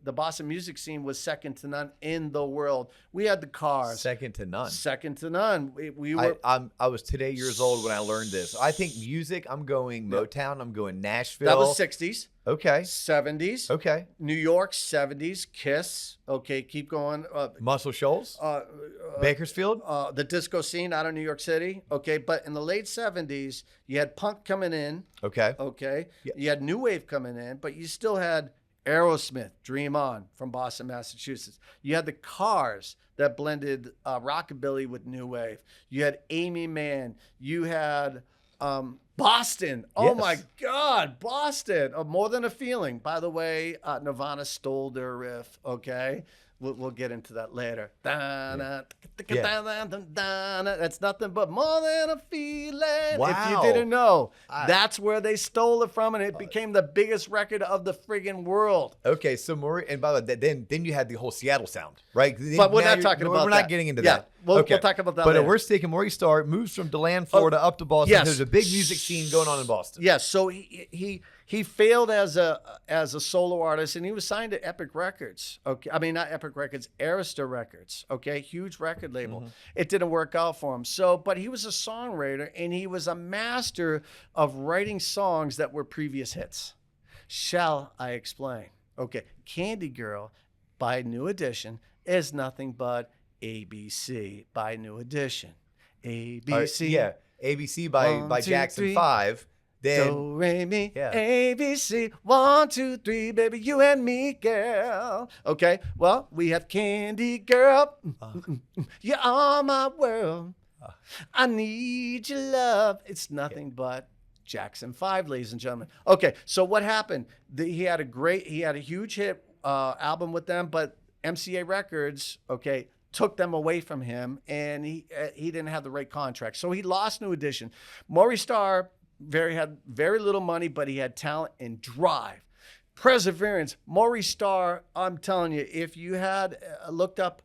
the Boston music scene was second to none in the world. We had the Cars. Second to none. Second to none. We were. I was today years old when I learned this. I think music, I'm going Motown, I'm going Nashville. That was 60s. Okay. 70s. Okay. New York, 70s. Kiss. Okay, keep going. Muscle Shoals. Bakersfield. The disco scene out of New York City. Okay, but in the late 70s, you had punk coming in. Okay. Okay. Yeah. You had new wave coming in, but you still had Aerosmith, Dream On from Boston, Massachusetts. You had the Cars that blended rockabilly with new wave. You had Amy Mann. You had Boston. Oh Yes. my God, Boston. More Than a Feeling. By the way, Nirvana stole their riff. Okay. We'll get into that later. That's nothing but more than a feeling. Wow. If you didn't know, that's where they stole it from, and it became the biggest record of the friggin' world. Okay, so Maurice, and by the way, then you had the whole Seattle sound, right? But we're not talking about We're that. not getting into Yeah. that. We'll talk about that But later. we're sticking Maurice Starr moves from DeLand, Florida, up to Boston. Yes. There's a big music scene going on in Boston. Yes. So he failed as a solo artist, and he was signed to Epic Records. Okay, I mean not Epic Records, Arista Records. Okay, huge record label. It didn't work out for him. So, but he was a songwriter, and he was a master of writing songs that were previous hits. Shall I explain? Okay, Candy Girl by New Edition is nothing but ABC by New Edition. ABC. Yeah, ABC by 1, 2, Jackson 3. 5. Then Do, re, mi, Yeah. ABC, 1, 2, 3, baby, you and me, girl. Okay, well, we have Candy Girl. You are my world. I need your love. It's nothing but Jackson 5, ladies and gentlemen. Okay, so what happened? He had a huge hit album with them, but MCA Records, okay, took them away from him, and he didn't have the right contract. So he lost New Edition. Maurice Starr had very little money, but he had talent and drive. Perseverance. Maurice Starr, I'm telling you, if you had looked up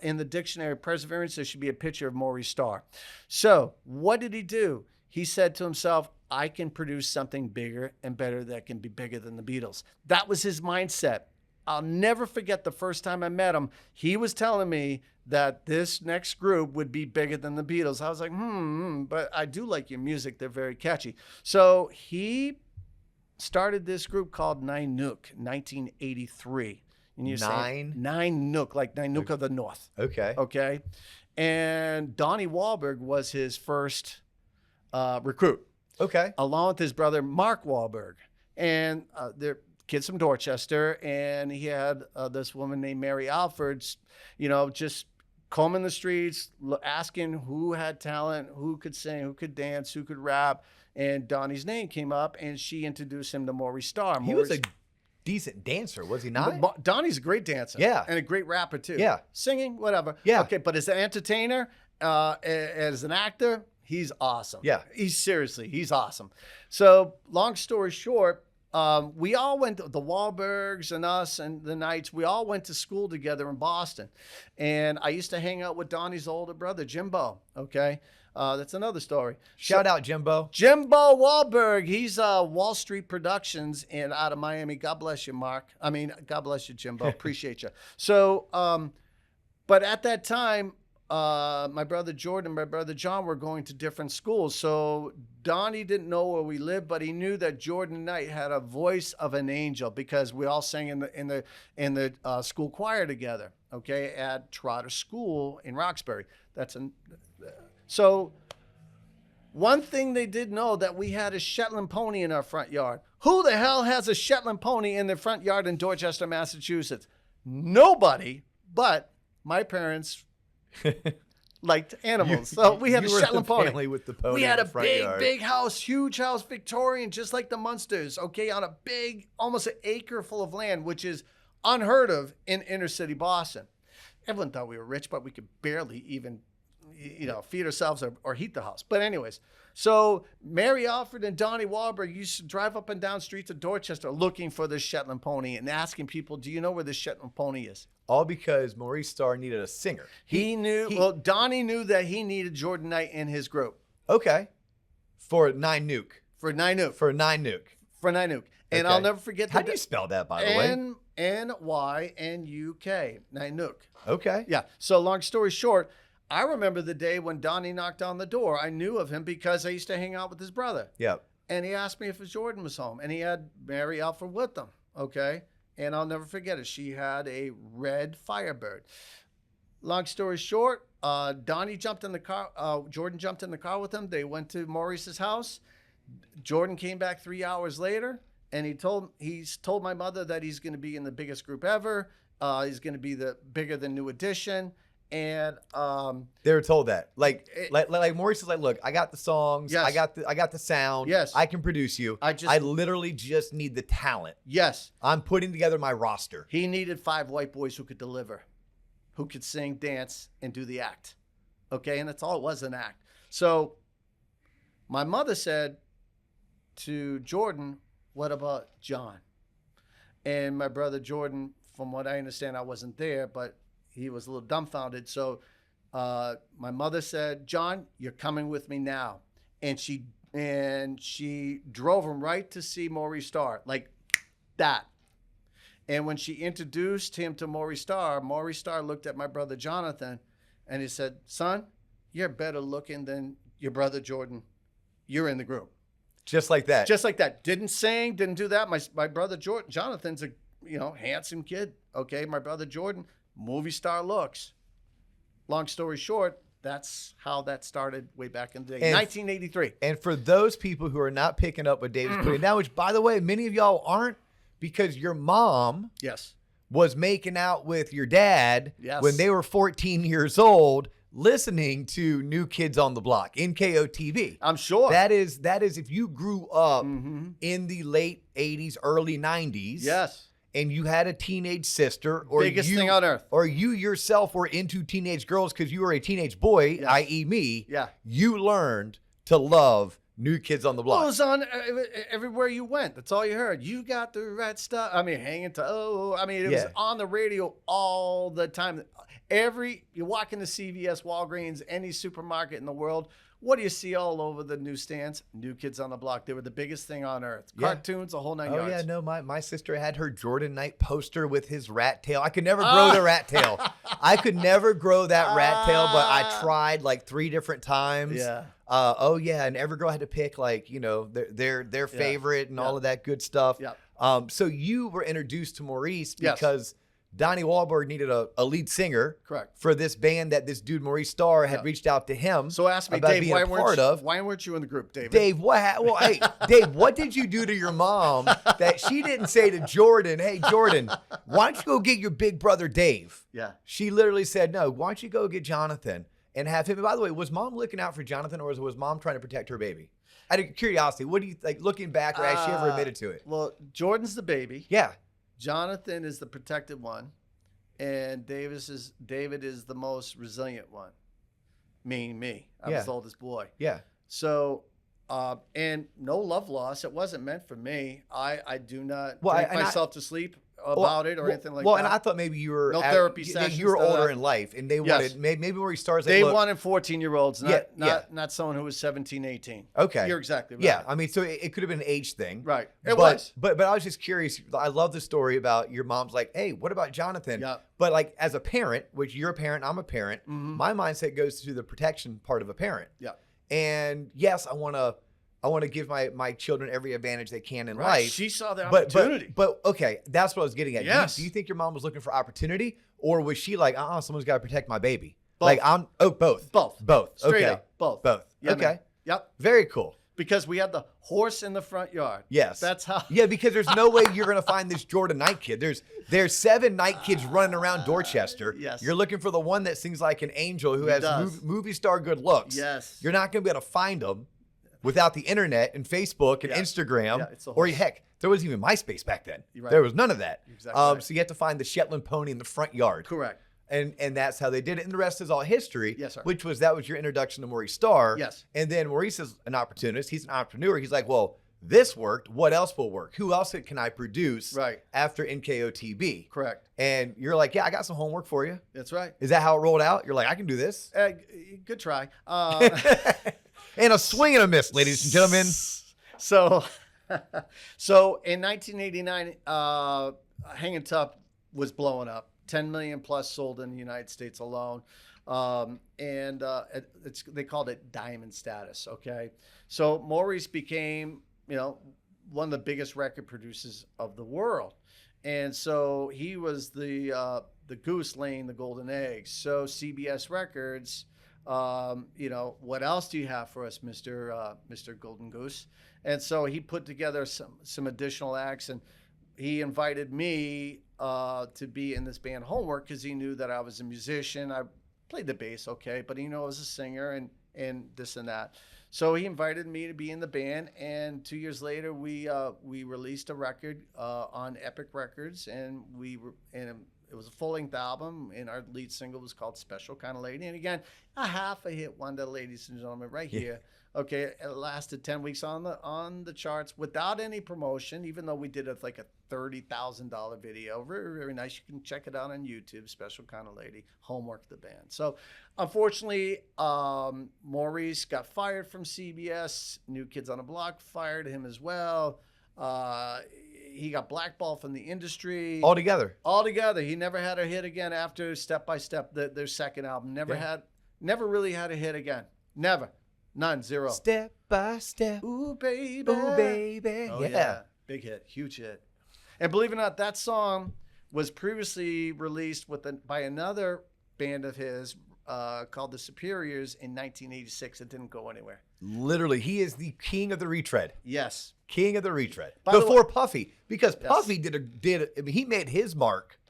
in the dictionary perseverance, there should be a picture of Maurice Starr. So what did he do? He said to himself, I can produce something bigger and better that can be bigger than the Beatles. That was his mindset. I'll never forget the first time I met him. He was telling me that this next group would be bigger than the Beatles. I was like, but I do like your music. They're very catchy. So he started this group called Nine Nook, 1983. And you're saying Nine Nook, like Nine Nook of the North. Okay. Okay. And Donnie Wahlberg was his first recruit. Okay. Along with his brother, Mark Wahlberg. And they're kids from Dorchester. And he had this woman named Mary Alford, just combing the streets, asking who had talent, who could sing, who could dance, who could rap. And Donnie's name came up, and she introduced him to Maurice Starr. He was a decent dancer, was he not? Donnie's a great dancer. Yeah. And a great rapper, too. Yeah. Singing, whatever. Yeah. Okay, but as an entertainer, as an actor, he's awesome. Yeah. He's awesome. So long story short, we all went to the Wahlbergs and us and the Knights. We all went to school together in Boston. And I used to hang out with Donnie's older brother, Jimbo. Okay. That's another story. Shout out Jimbo. Jimbo Wahlberg. He's Wall Street Productions out of Miami. God bless you, Mark. God bless you, Jimbo. Appreciate you. So, but at that time, my brother Jordan and my brother John were going to different schools. So Donnie didn't know where we lived, but he knew that Jordan Knight had a voice of an angel because we all sang in the school choir together. Okay, at Trotter School in Roxbury. So one thing they did know that we had a Shetland pony in our front yard. Who the hell has a Shetland pony in their front yard in Dorchester, Massachusetts? Nobody, but my parents liked animals. So we had a Shetland pony. Family with the pony. We had in a the front yard. big house, huge house, Victorian, just like the Munsters, okay, on a big, almost an acre full of land, which is unheard of in inner city Boston. Everyone thought we were rich, but we could barely even feed ourselves or heat the house. But anyways, so Mary Alford and Donnie Wahlberg used to drive up and down streets of Dorchester looking for this Shetland pony and asking people, do you know where this Shetland pony is? All because Maurice Starr needed a singer. Donnie knew that he needed Jordan Knight in his group. Okay. For Nine Nook. For Nine Nook. And Okay. I'll never forget How do you spell that, by the way? Nynuk. Nine Nook. Okay. Yeah. So long story short, I remember the day when Donnie knocked on the door. I knew of him because I used to hang out with his brother. Yep. And he asked me if Jordan was home. And he had Mary Alford with him. Okay. And I'll never forget it. She had a red Firebird. Long story short, Donnie jumped in the car. Jordan jumped in the car with him. They went to Maurice's house. Jordan came back 3 hours later. And he's told my mother that he's going to be in the biggest group ever. He's going to be bigger than New Edition. And they were told that, like Maurice is like, look, I got the songs, yes. I got the sound, yes, I can produce you. I literally just need the talent. Yes, I'm putting together my roster. He needed 5 white boys who could deliver, who could sing, dance, and do the act. Okay, and that's all it was, an act. So my mother said to Jordan, "What about John?" And my brother Jordan, from what I understand, I wasn't there, but he was a little dumbfounded. So My mother said, "John, you're coming with me now," and she drove him right to see Maurice Starr, like that. And when she introduced him to Maurice Starr looked at my brother Jonathan, and he said, "Son, you're better looking than your brother Jordan. You're in the group." Just like that. Just like that. Didn't sing, didn't do that. My brother Jonathan's a handsome kid. Okay, my brother Jordan, movie star looks. Long story short, that's how that started way back in the day, 1983. And for those people who are not picking up what Dave's putting down, which by the way, many of y'all aren't, because your mom Yes. was making out with your dad Yes. when they were 14 years old, listening to New Kids on the Block, NKOTB. I'm sure. That is if you grew up in the late 80s, early 90s. Yes. And you had a teenage sister, or Biggest thing on earth. or you yourself were into teenage girls because you were a teenage boy, Yes. i.e. me. Yeah. You learned to love New Kids on the Block. Well, it was on everywhere you went. That's all you heard. You got the right stuff. I mean, hanging to, it was on the radio all the time. You walk into CVS, Walgreens, any supermarket in the world, what do you see all over the newsstands? New Kids on the Block. They were the biggest thing on earth. Yeah. Cartoons, a whole nine Oh yards. yeah, no, my sister had her Jordan Knight poster with his rat tail. I could never grow the rat tail. I could never grow that rat tail, but I tried like 3 different times. Yeah. And every girl had to pick their favorite and all of that good stuff. Yep. So you were introduced to Maurice Yes. because Donnie Wahlberg needed a lead singer. Correct. For this band that this dude Maurice Starr had reached out to him. So ask me, about Dave, being why a weren't you in the group, David? Dave, Dave, what did you do to your mom that she didn't say to Jordan, "Hey, Jordan, why don't you go get your big brother Dave?" Yeah. She literally said, "No, why don't you go get Jonathan and have him?" And by the way, was mom looking out for Jonathan, or was mom trying to protect her baby? Out of curiosity, what do you like looking back, or has she ever admitted to it? Well, Jordan's the baby. Yeah. Jonathan is the protected one. And David is the most resilient one, meaning me. I was the oldest boy. Yeah. So, and no love loss. It wasn't meant for me. I do not drink myself to sleep about it or anything like that. Well, and I thought maybe you were no therapy sessions. You were older in life, and they wanted maybe where he stars. They wanted 14-year-olds, not someone who was 17, 18. Okay, you're exactly right. Yeah, I mean, so it could have been an age thing, right? But I was just curious. I love the story about your mom's like, "Hey, what about Jonathan?" Yeah. But like as a parent, which you're a parent, I'm a parent. My mindset goes to the protection part of a parent. Yeah. And yes, I want to give my children every advantage they can in life. She saw the opportunity. But okay, that's what I was getting at. Yes. Do you think your mom was looking for opportunity, or was she like, someone's got to protect my baby? Both. Both. Both. Straight Okay. up. Both. Yeah, okay. Man. Yep. Very cool. Because we had the horse in the front yard. Yes. That's how. Yeah, because there's no way you're gonna find this Jordan Knight kid. There's 7 Knight kids running around Dorchester. Yes. You're looking for the one that sings like an angel who He has does. movie star good looks. Yes. You're not gonna be able to find them without the internet and Facebook and Instagram. Yeah, it's a or horse. heck, there wasn't even MySpace back then. You're right. There was none of that. Exactly right. So you have to find the Shetland pony in the front yard. Correct. And that's how they did it. And the rest is all history. Yes, sir. That was your introduction to Maurice Starr. Yes. And then Maurice is an opportunist. He's an entrepreneur. He's like, well, this worked. What else will work? Who else can I produce after NKOTB? Correct. And you're like, yeah, I got some homework for you. That's right. Is that how it rolled out? You're like, I can do this. Good try. And a swing and a miss, ladies and gentlemen. So in 1989, Hanging Tough was blowing up. 10 million plus sold in the United States alone. They called it diamond status. Okay. So Maurice became, one of the biggest record producers of the world. And so he was the goose laying the golden eggs. So CBS Records, what else do you have for us, Mr. Golden Goose? And so he put together some additional acts, and he invited me to be in this band Homework because he knew that I was a musician. I played the bass, okay, but he knew I was a singer and this and that. So he invited me to be in the band, and 2 years later, we released a record on Epic Records, and it was a full-length album, and our lead single was called Special Kind of Lady. And again, a half a hit wonder, ladies and gentlemen, right here Okay, it lasted 10 weeks on the charts without any promotion, even though we did it like a $30,000 video. Very, very nice. You can check it out on YouTube. Special Kind of Lady, Homework the Band. So unfortunately, Maurice got fired from CBS. New Kids on the Block fired him as well. He got blackballed from the industry. Altogether. He never had a hit again after Step by Step, their second album. Never really had a hit again. Never. None. Zero. Step by step. Ooh, baby. Ooh, baby. Oh, yeah. Big hit. Huge hit. And believe it or not, that song was previously released by another band of his called The Superiors in 1986. It didn't go anywhere. Literally, he is the king of the retread. Yes. King of the retread. By the Before way- Puffy. Because Yes. Puffy he made his mark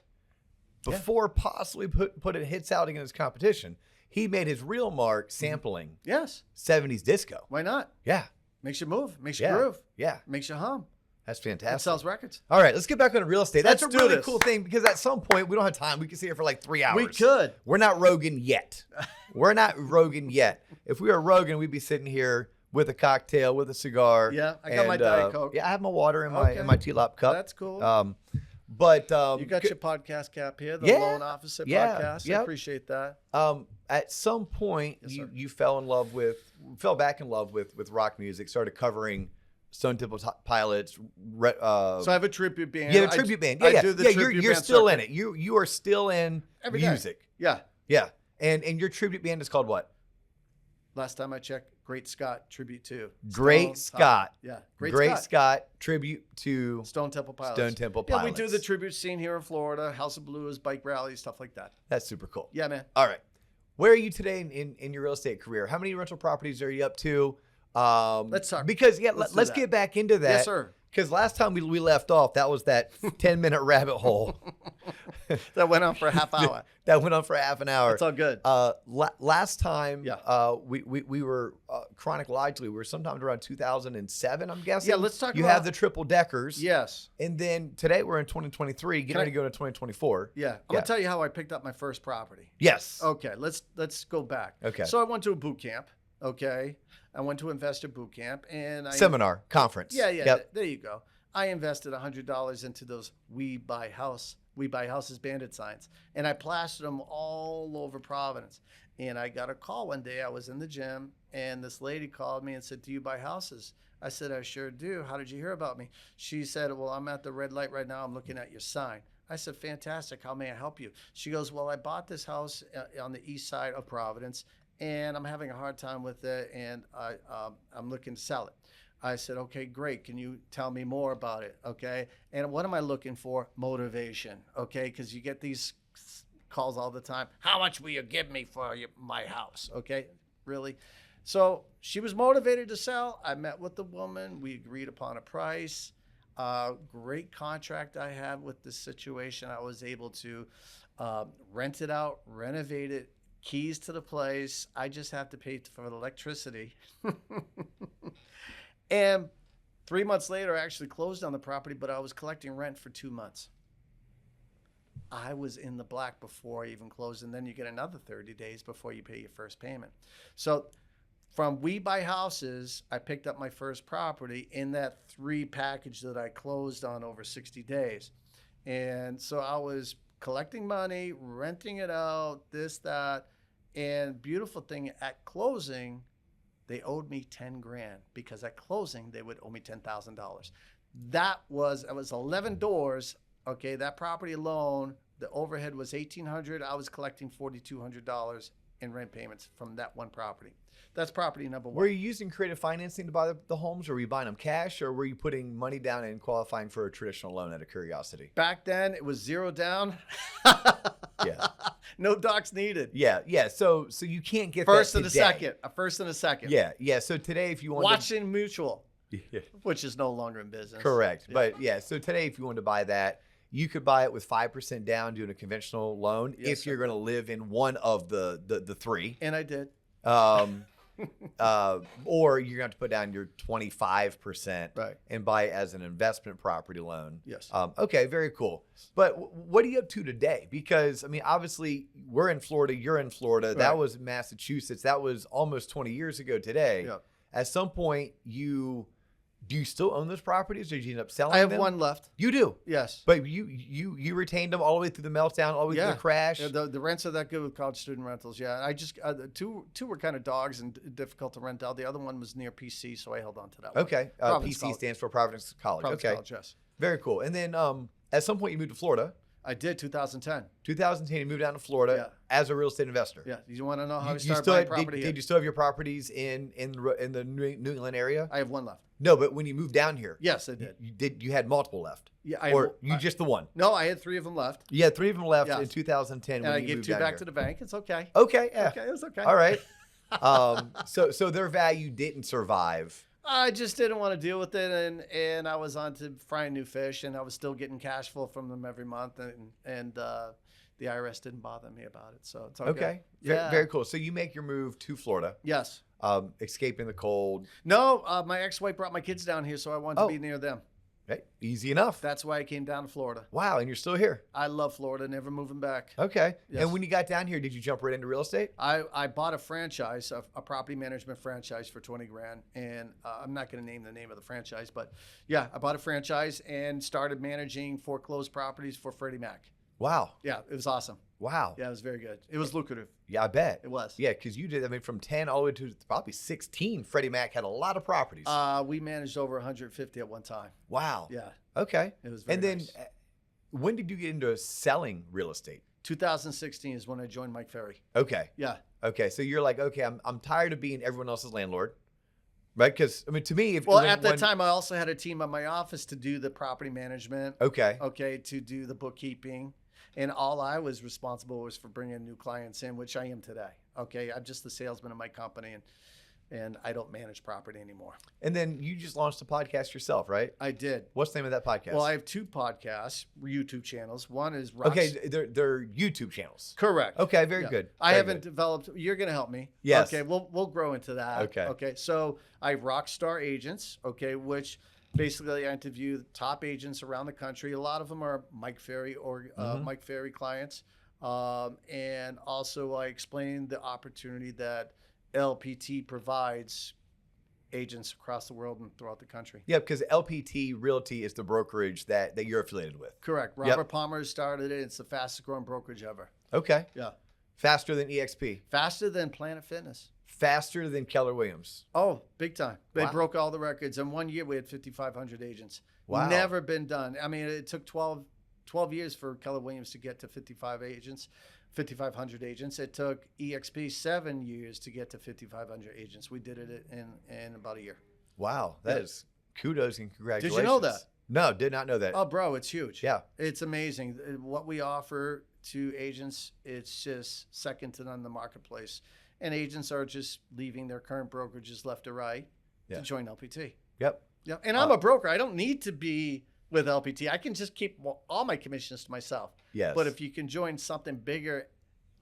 before possibly putting hits out against competition. He made his real mark sampling Yes. 70s disco. Why not? Yeah. Makes you move. Makes you Yeah. groove. Yeah. Makes you hum. That's It fantastic. sells records. All right, let's get back on real estate. That's Let's a do really this. cool thing because at some point we don't have time. We can sit here for like 3 hours. We could. We're not Rogan yet. We're not Rogan yet. If we were Rogan, we'd be sitting here with a cocktail, with a cigar. Yeah, I got my Diet Coke. Yeah, I have my water in Okay. my TLOP cup. That's cool. But You got your podcast cap here, the Yeah. Loan Officer Yeah. podcast. Yep. I appreciate that. at some point Yes, sir. you fell back in love with rock music, started covering Stone Temple Pilots. So I have a tribute band. You have a tribute band. I Yeah, do the yeah. tribute You're band still circuit. in it. You are still in Every day. music. Yeah. Yeah. And your tribute band is called what? Last time I checked, Great Scott tribute to Great Stone Scott. Yeah. Great Scott tribute to Stone Temple Pilots. Stone Temple Yeah, Pilots. we do the tribute scene here in Florida, House of Blues, bike rallies, stuff like that. That's super cool. Yeah, man. All right. Where are you today in your real estate career? How many rental properties are you up to? Let's talk. Because Let's do let's that. get back into that. Yes, sir. Because last time we left off, that was that 10-minute rabbit hole That went on for a half hour. that went on for half an hour. It's all good. Last time, Yeah. we were chronologically, we were sometime around 2007, I'm guessing. Yeah, let's talk You about- have the triple deckers. Yes. And then today we're in 2023, getting Can I- ready to go to 2024. Yeah. I'm gonna tell you how I picked up my first property. Yes. Okay, let's go back. Okay. So I went to a boot camp. Okay. I went to investor boot camp and Seminar, conference. Yeah. Yep. There you go. I invested $100 into those We Buy Houses bandit signs, and I plastered them all over Providence. And I got a call one day. I was in the gym, and this lady called me and said, "Do you buy houses?" I said, "I sure do. How did you hear about me?" She said, "Well, I'm at the red light right now. I'm looking at your sign." I said, "Fantastic. How may I help you?" She goes, "Well, I bought this house on the east side of Providence, and I'm having a hard time with it, and I'm looking to sell it." I said, "Okay, great. Can you tell me more about it?" Okay. And what am I looking for? Motivation. Okay. Because you get these calls all the time. "How much will you give me for my house?" Okay. Really? So she was motivated to sell. I met with the woman. We agreed upon a price. Great contract I had with this situation. I was able to rent it out, renovate it, keys to the place. I just have to pay for the electricity. And 3 months later, I actually closed on the property, but I was collecting rent for 2 months. I was in the black before I even closed, and then you get another 30 days before you pay your first payment. So from We Buy Houses, I picked up my first property in that 3 package that I closed on over 60 days. And so I was collecting money, renting it out, this, that. And beautiful thing, at closing, they owed me 10 grand because at closing, they would owe me $10,000. It was 11 doors. Okay. That property alone, the overhead was $1,800. I was collecting $4,200 in rent payments from that one property. That's property number one. Were you using creative financing to buy the homes, or were you buying them cash, or were you putting money down and qualifying for a traditional loan out of curiosity? Back then, it was 0 down. Yeah. No docs needed. Yeah. So you can't get First that and a today. second. A first and a second. Yeah. So today, if you want Washington Mutual, yeah. which is no longer in business. Correct. Yeah. But yeah, so today, if you wanted to buy that, you could buy it with 5% down doing a conventional loan Yes, if you're going to live in one of the 3. And I did. Or you're going to have to put down your 25% Right. and buy it as an investment property loan. Yes. Okay, very cool. But what are you up to today? Because, I mean, obviously, we're in Florida, you're in Florida. That Right. was Massachusetts. That was almost 20 years ago today. Yeah. at some point do you still own those properties, or did you end up selling I have them? one left. You do? Yes. But you retained them all the way through the meltdown, all the way through the crash? Yeah, the rents are that good with college student rentals. Yeah. I just, two were kind of dogs and difficult to rent out. The other one was near PC, so I held on to that one. Okay. Providence PC College. stands for Providence College. Providence Okay. College, yes. Very cool. And then at some point you moved to Florida. I did, 2010. 2010, you moved down to Florida as a real estate investor. Yeah. You want to know how You to start still buying had- property? did you still have your properties in the New England area? I have one left. No, but when you moved down here, Yes, I did. you had multiple left, Yeah. or just the one? No, I had 3 of them left. You had 3 of them left Yes. in 2010 And when I you gave moved 2 down back here. to the bank. It's okay. Okay, yeah. Okay, it's okay. All right. So their value didn't survive. I just didn't want to deal with it, and I was on to frying new fish, and I was still getting cash flow from them every month, and the IRS didn't bother me about it, so it's okay. Okay. Yeah. Very cool. So you make your move to Florida, Yes. escaping the cold. No, my ex-wife brought my kids down here, so I wanted to be near them. Right? Easy enough. That's why I came down to Florida. Wow, and you're still here. I love Florida, never moving back. Okay. Yes. And when you got down here, did you jump right into real estate? I bought a franchise, a property management franchise for 20 grand. And I'm not going to name the name of the franchise, but yeah, I bought a franchise and started managing foreclosed properties for Freddie Mac. Wow. Yeah, it was awesome. Wow. Yeah, it was very good. It was lucrative. Yeah, I bet. It was. Yeah, because you did, I mean, from 10 all the way to probably 16, Freddie Mac had a lot of properties. We managed over 150 at one time. Wow. Yeah, Okay. it was very And then nice. when did you get into selling real estate? 2016 is when I joined Mike Ferry. Okay. Yeah. Okay. So you're like, okay, I'm tired of being everyone else's landlord. Right? Because, I mean, to me, if Well, at that time, I also had a team at my office to do the property management. Okay. Okay, to do the bookkeeping. And all I was responsible was for bringing new clients in, which I am today. Okay, I'm just the salesman of my company, and I don't manage property anymore. And then you just launched a podcast yourself, right? I did. What's the name of that podcast? Well, I have 2 podcasts, YouTube channels. One is Rocks. Okay, they're YouTube channels. Correct. Okay, very Yeah. good. I Very haven't good. developed. You're going to help me. Yes. Okay. We'll grow into that. Okay. Okay. So I have Rockstar Agents. Okay, which basically I interview the top agents around the country. A lot of them are Mike Ferry or Mike Ferry clients, and also I explain the opportunity that LPT provides agents across the world and throughout the country. Yeah, because LPT Realty is the brokerage that you're affiliated with. Correct. Robert Palmer started it. It's the fastest growing brokerage ever. Okay. Yeah. Faster than EXP. Faster than Planet Fitness. Faster than Keller Williams. Oh, big time. They Wow. broke all the records. In 1 year, we had 5,500 agents. Wow. Never been done. I mean, it took 12 years for Keller Williams to get to 5,500 agents. It took EXP 7 years to get to 5,500 agents. We did it in about a year. Wow. That Yeah. is kudos and congratulations. Did you know that? No, did not know that. Oh, bro, it's huge. Yeah. It's amazing. What we offer to agents, it's just second to none in the marketplace. And agents are just leaving their current brokerages left or right Yeah. to join LPT. Yep. Yeah, and I'm a broker. I don't need to be with LPT. I can just keep all my commissions to myself. Yes. But if you can join something bigger,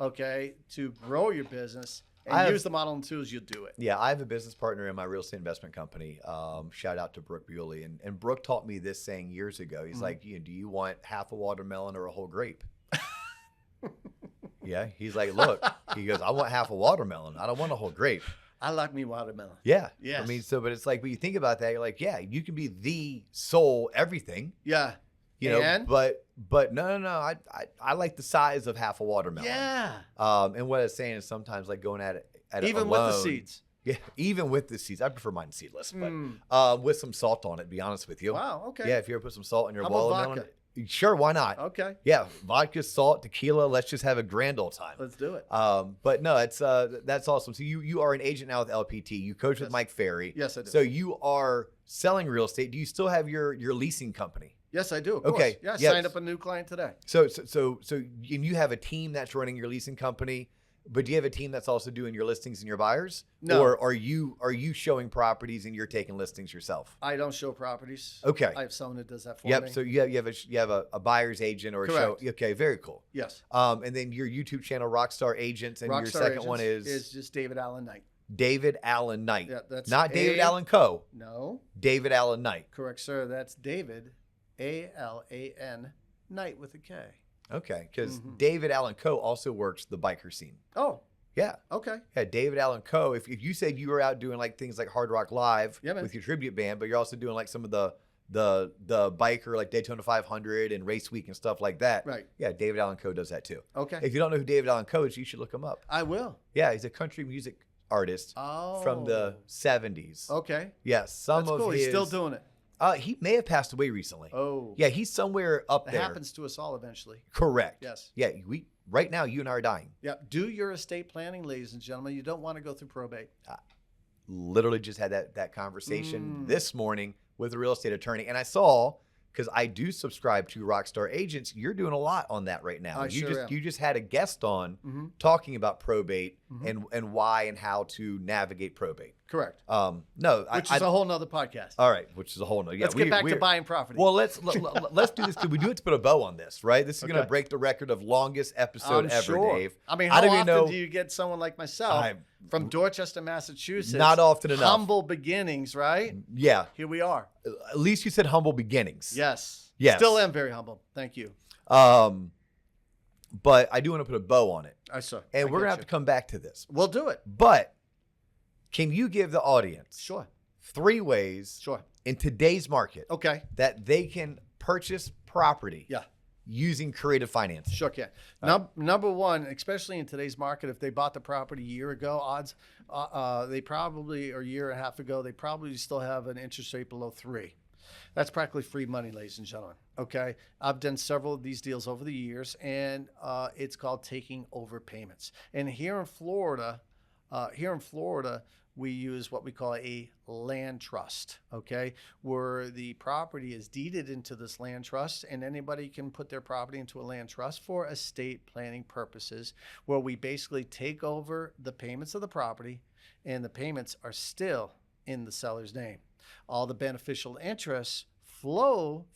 okay, to grow your business and I have- use the model and tools, you'll do it. Yeah, I have a business partner in my real estate investment company. Shout out to Brooke Bewley. And Brooke taught me this saying years ago. He's like, do you want half a watermelon or a whole grape? Yeah. He's like, look, he goes, I want half a watermelon. I don't want a whole grape. I like me watermelon. Yeah. Yes. I mean, but it's like, when you think about that, you're like, yeah, you can be the sole everything, Yeah. you know, And? but no. I like the size of half a watermelon. Yeah. And what I was saying is sometimes like going at it Even with the alone- seeds. Yeah, even with the seeds. I prefer mine seedless, but Mm. with some salt on it, to be honest with you. Wow. Okay. Yeah, if you ever put some salt in your How about watermelon, vodka? sure, why not? Okay. Yeah, vodka, salt, tequila. Let's just have a grand old time. Let's do it. But no, it's that's awesome. So you are an agent now with LPT. You coach with Yes. Mike Ferry. Yes, I do. So you are selling real estate. Do you still have your leasing company? Yes, I do. Of Okay. course. Yeah, I Yes. signed up a new client today. So and you have a team that's running your leasing company. But do you have a team that's also doing your listings and your buyers? No. Or are you showing properties and you're taking listings yourself? I don't show properties. Okay. I have someone that does that for Yep. me. So you have a buyer's agent or a Correct. show. Okay. Very cool. Yes. And then your YouTube channel, Rockstar Agents, and your Rockstar second Agents one is just David Allen Knight. David Allen Knight. Yeah, that's not David Allen Co. No. David Allen Knight. Correct, sir. That's David, ALAN, Knight with a K. Okay. Because Mhm. David Allen Co. also works the biker scene. Oh, Yeah. Okay. Yeah, David Allen Co. If you said you were out doing like things like Hard Rock Live Yeah, man. with your tribute band, but you're also doing like some of the biker like Daytona 500 and Race Week and stuff like that. Right. Yeah, David Allen Co. does that too. Okay. If you don't know who David Allen Co. is, you should look him up. I will. Yeah, he's a country music artist from the 70s. Okay. Yes, some That's of cool. his. He's still doing it. He may have passed away recently. Oh. Yeah, he's somewhere up It there. happens to us all eventually. Correct. Yes. Yeah, right now you and I are dying. Yeah. Do your estate planning, ladies and gentlemen. You don't want to go through probate. Literally just had that conversation this morning with a real estate attorney, and I saw, because I do subscribe to Rockstar Agents, you're doing a lot on that right now. You just had a guest on talking about probate and why and how to navigate probate. Correct. Which is a whole nother podcast. All right, which is a whole nother. Yeah, let's get back to buying property. Well, let's do this because we do it to put a bow on this, right? This is going to break the record of longest episode ever, sure. Dave. I mean, how often do you get someone like myself from Dorchester, Massachusetts? Not often enough. Humble beginnings, right? Yeah. Here we are. At least you said humble beginnings. Yes. Yes. Still am very humble. Thank you. But I do want to put a bow on it. And we're going to have to come back to this. We'll do it. But can you give the audience 3 ways in today's market that they can purchase property using creative financing? Sure can. Number one, especially in today's market, if they bought the property a year ago, they probably, or a year and a half ago, they probably still have an interest rate below 3. That's practically free money, ladies and gentlemen. Okay, I've done several of these deals over the years, and it's called taking over payments. And here in Florida, we use what we call a land trust, okay, where the property is deeded into this land trust, and anybody can put their property into a land trust for estate planning purposes, where we basically take over the payments of the property, and the payments are still in the seller's name. All the beneficial interests flow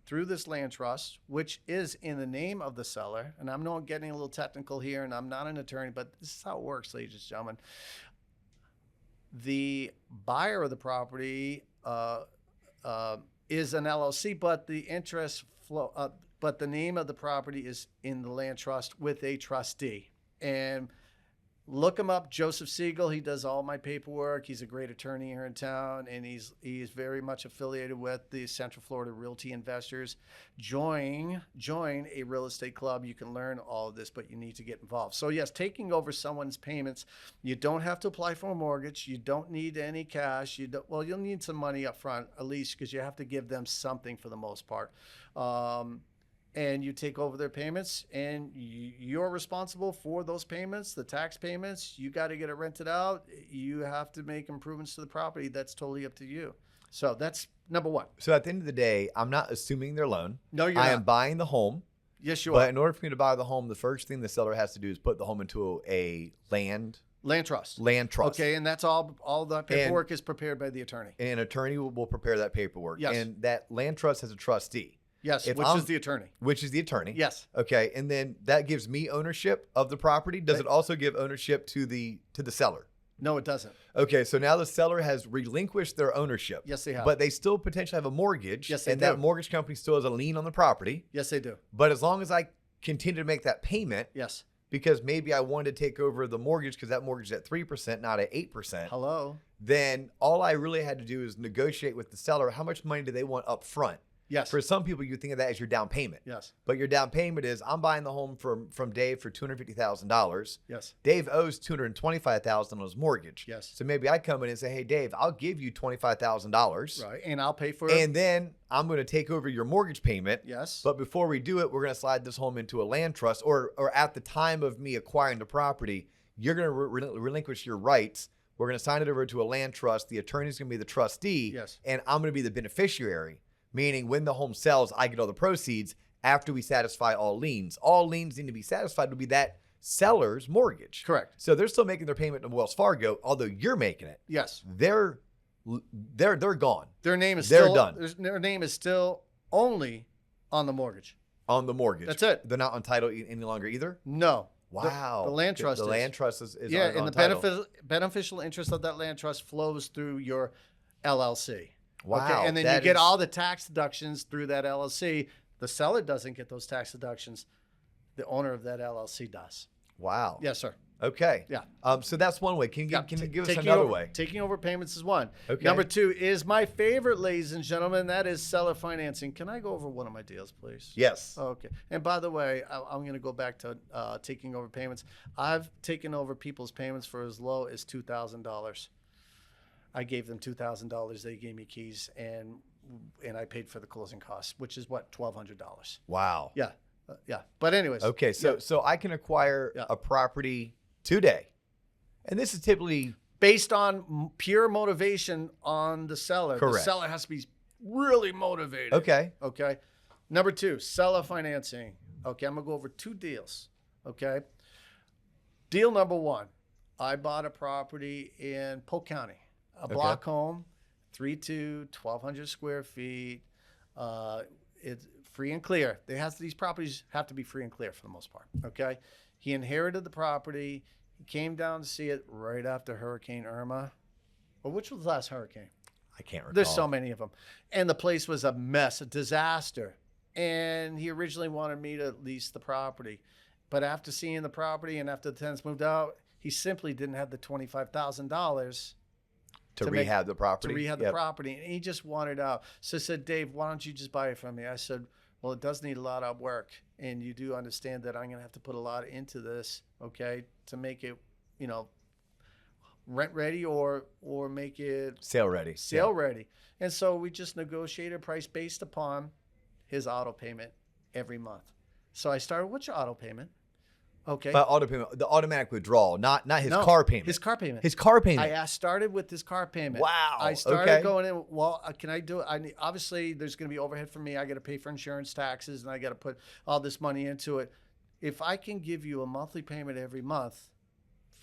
through this land trust, which is in the name of the seller. And I'm not getting a little technical here, and I'm not an attorney, but this is how it works, ladies and gentlemen. The buyer of the property is an LLC, but the interest flow, but the name of the property is in the land trust with a trustee. And look him up, Joseph Siegel. He does all my paperwork. He's a great attorney here in town, and he's very much affiliated with the Central Florida Realty Investors. Join a real estate club. You can learn all of this, but you need to get involved. So yes, taking over someone's payments. You don't have to apply for a mortgage. You don't need any cash. You'll need some money up front, at least, because you have to give them something for the most part. And you take over their payments, and you're responsible for those payments, the tax payments. You got to get it rented out. You have to make improvements to the property. That's totally up to you. So that's number one. So at the end of the day, I'm not assuming their loan. No, you're not. I am buying the home. Yes, you are. But in order for me to buy the home, the first thing the seller has to do is put the home into a land trust. Land trust. Okay, and that's all the paperwork is prepared by the attorney. And an attorney will prepare that paperwork. Yes. And that land trust has a trustee. Yes, which is the attorney. Which is the attorney. Yes. Okay, and then that gives me ownership of the property. Does it also give ownership to the seller? No, it doesn't. Okay, so now the seller has relinquished their ownership. Yes, they have. But they still potentially have a mortgage. Yes, they do. That mortgage company still has a lien on the property. Yes, they do. But as long as I continue to make that payment, yes, because maybe I wanted to take over the mortgage because that mortgage is at 3%, not at 8%. Hello. Then all I really had to do is negotiate with the seller. How much money do they want up front? Yes. For some people, you think of that as your down payment. Yes. But your down payment is, I'm buying the home from Dave for $250,000. Yes. Dave owes $225,000 on his mortgage. Yes. So maybe I come in and say, hey, Dave, I'll give you $25,000. Right. And I'll pay for it. And then I'm going to take over your mortgage payment. Yes. But before we do it, we're going to slide this home into a land trust, or at the time of me acquiring the property, you're going to relinquish your rights. We're going to sign it over to a land trust. The attorney's going to be the trustee. Yes. And I'm going to be the beneficiary. Meaning when the home sells, I get all the proceeds after we satisfy all liens. All liens need to be satisfied to be that seller's mortgage. Correct. So they're still making their payment to Wells Fargo, although you're making it. Yes. They're gone. Their name is They're done. Their name is still only on the mortgage. On the mortgage. That's it. They're not on title any longer either? No. Wow. The land trust The is. land trust is yeah, on and the title. beneficial interest of that land trust flows through your LLC. Wow. Okay? And then you get all the tax deductions through that LLC. The seller doesn't get those tax deductions. The owner of that LLC does. Wow. Yes, sir. Okay. Yeah. So that's one way. Can you Yeah, give us taking another over, way? Taking over payments is one. Okay. Number two is my favorite, ladies and gentlemen. That is seller financing. Can I go over one of my deals, please? Yes. Okay. And by the way, I'm going to go back to taking over payments. I've taken over people's payments for as low as $2,000. I gave them $2,000. They gave me keys, and I paid for the closing costs, which is what, $1,200. Wow. Yeah. Yeah. But anyways. Okay. So I can acquire a property today, and this is typically based on pure motivation on the seller. Correct. The seller has to be really motivated. Okay. Okay. Number two, seller financing. Okay, I'm gonna go over two deals. Okay. Deal number one, I bought a property in Polk County, a block home, 3.2, 1,200 square feet. It's free and clear. These properties have to be free and clear for the most part. Okay. He inherited the property. He came down to see it right after Hurricane Irma. Well, which was the last hurricane? I can't recall. There's so many of them. And the place was a mess, a disaster. And he originally wanted me to lease the property. But after seeing the property and after the tenants moved out, he simply didn't have the $25,000 to rehab the property. The property. And he just wanted out. So I said, Dave, why don't you just buy it from me? I said, well, it does need a lot of work. And you do understand that I'm going to have to put a lot into this, okay, to make it, rent ready or make it sale ready. Ready. And so we just negotiated a price based upon his auto payment every month. So I started, what's your auto payment? Okay. But auto payment, the automatic withdrawal, not his car payment. His car payment. His car payment. I started with his car payment. Wow. I started going in. Well, can I do it? Obviously, there's going to be overhead for me. I got to pay for insurance, taxes, and I got to put all this money into it. If I can give you a monthly payment every month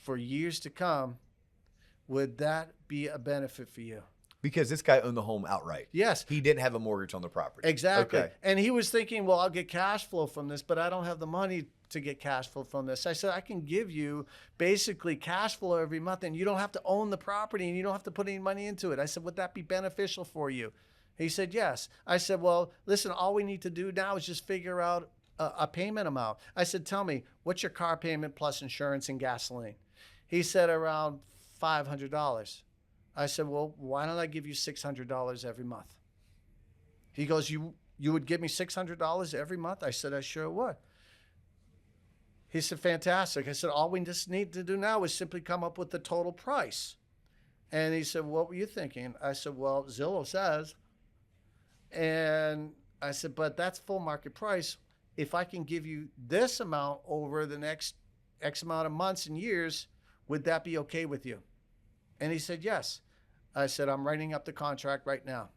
for years to come, would that be a benefit for you? Because this guy owned the home outright. Yes. He didn't have a mortgage on the property. Exactly. Okay. And he was thinking, well, I'll get cash flow from this, but I don't have the money to get cash flow from this. I said, I can give you basically cash flow every month, and you don't have to own the property, and you don't have to put any money into it. I said, would that be beneficial for you? He said, yes. I said, well, listen, all we need to do now is just figure out a payment amount. I said, tell me, what's your car payment plus insurance and gasoline? He said around $500. I said, well, why don't I give you $600 every month? He goes, you would give me $600 every month? I said, I sure would. He said, fantastic. I said, all we just need to do now is simply come up with the total price. And he said, what were you thinking? I said, well, Zillow says. And I said, but that's full market price. If I can give you this amount over the next X amount of months and years, would that be okay with you? And he said, yes. I said, I'm writing up the contract right now.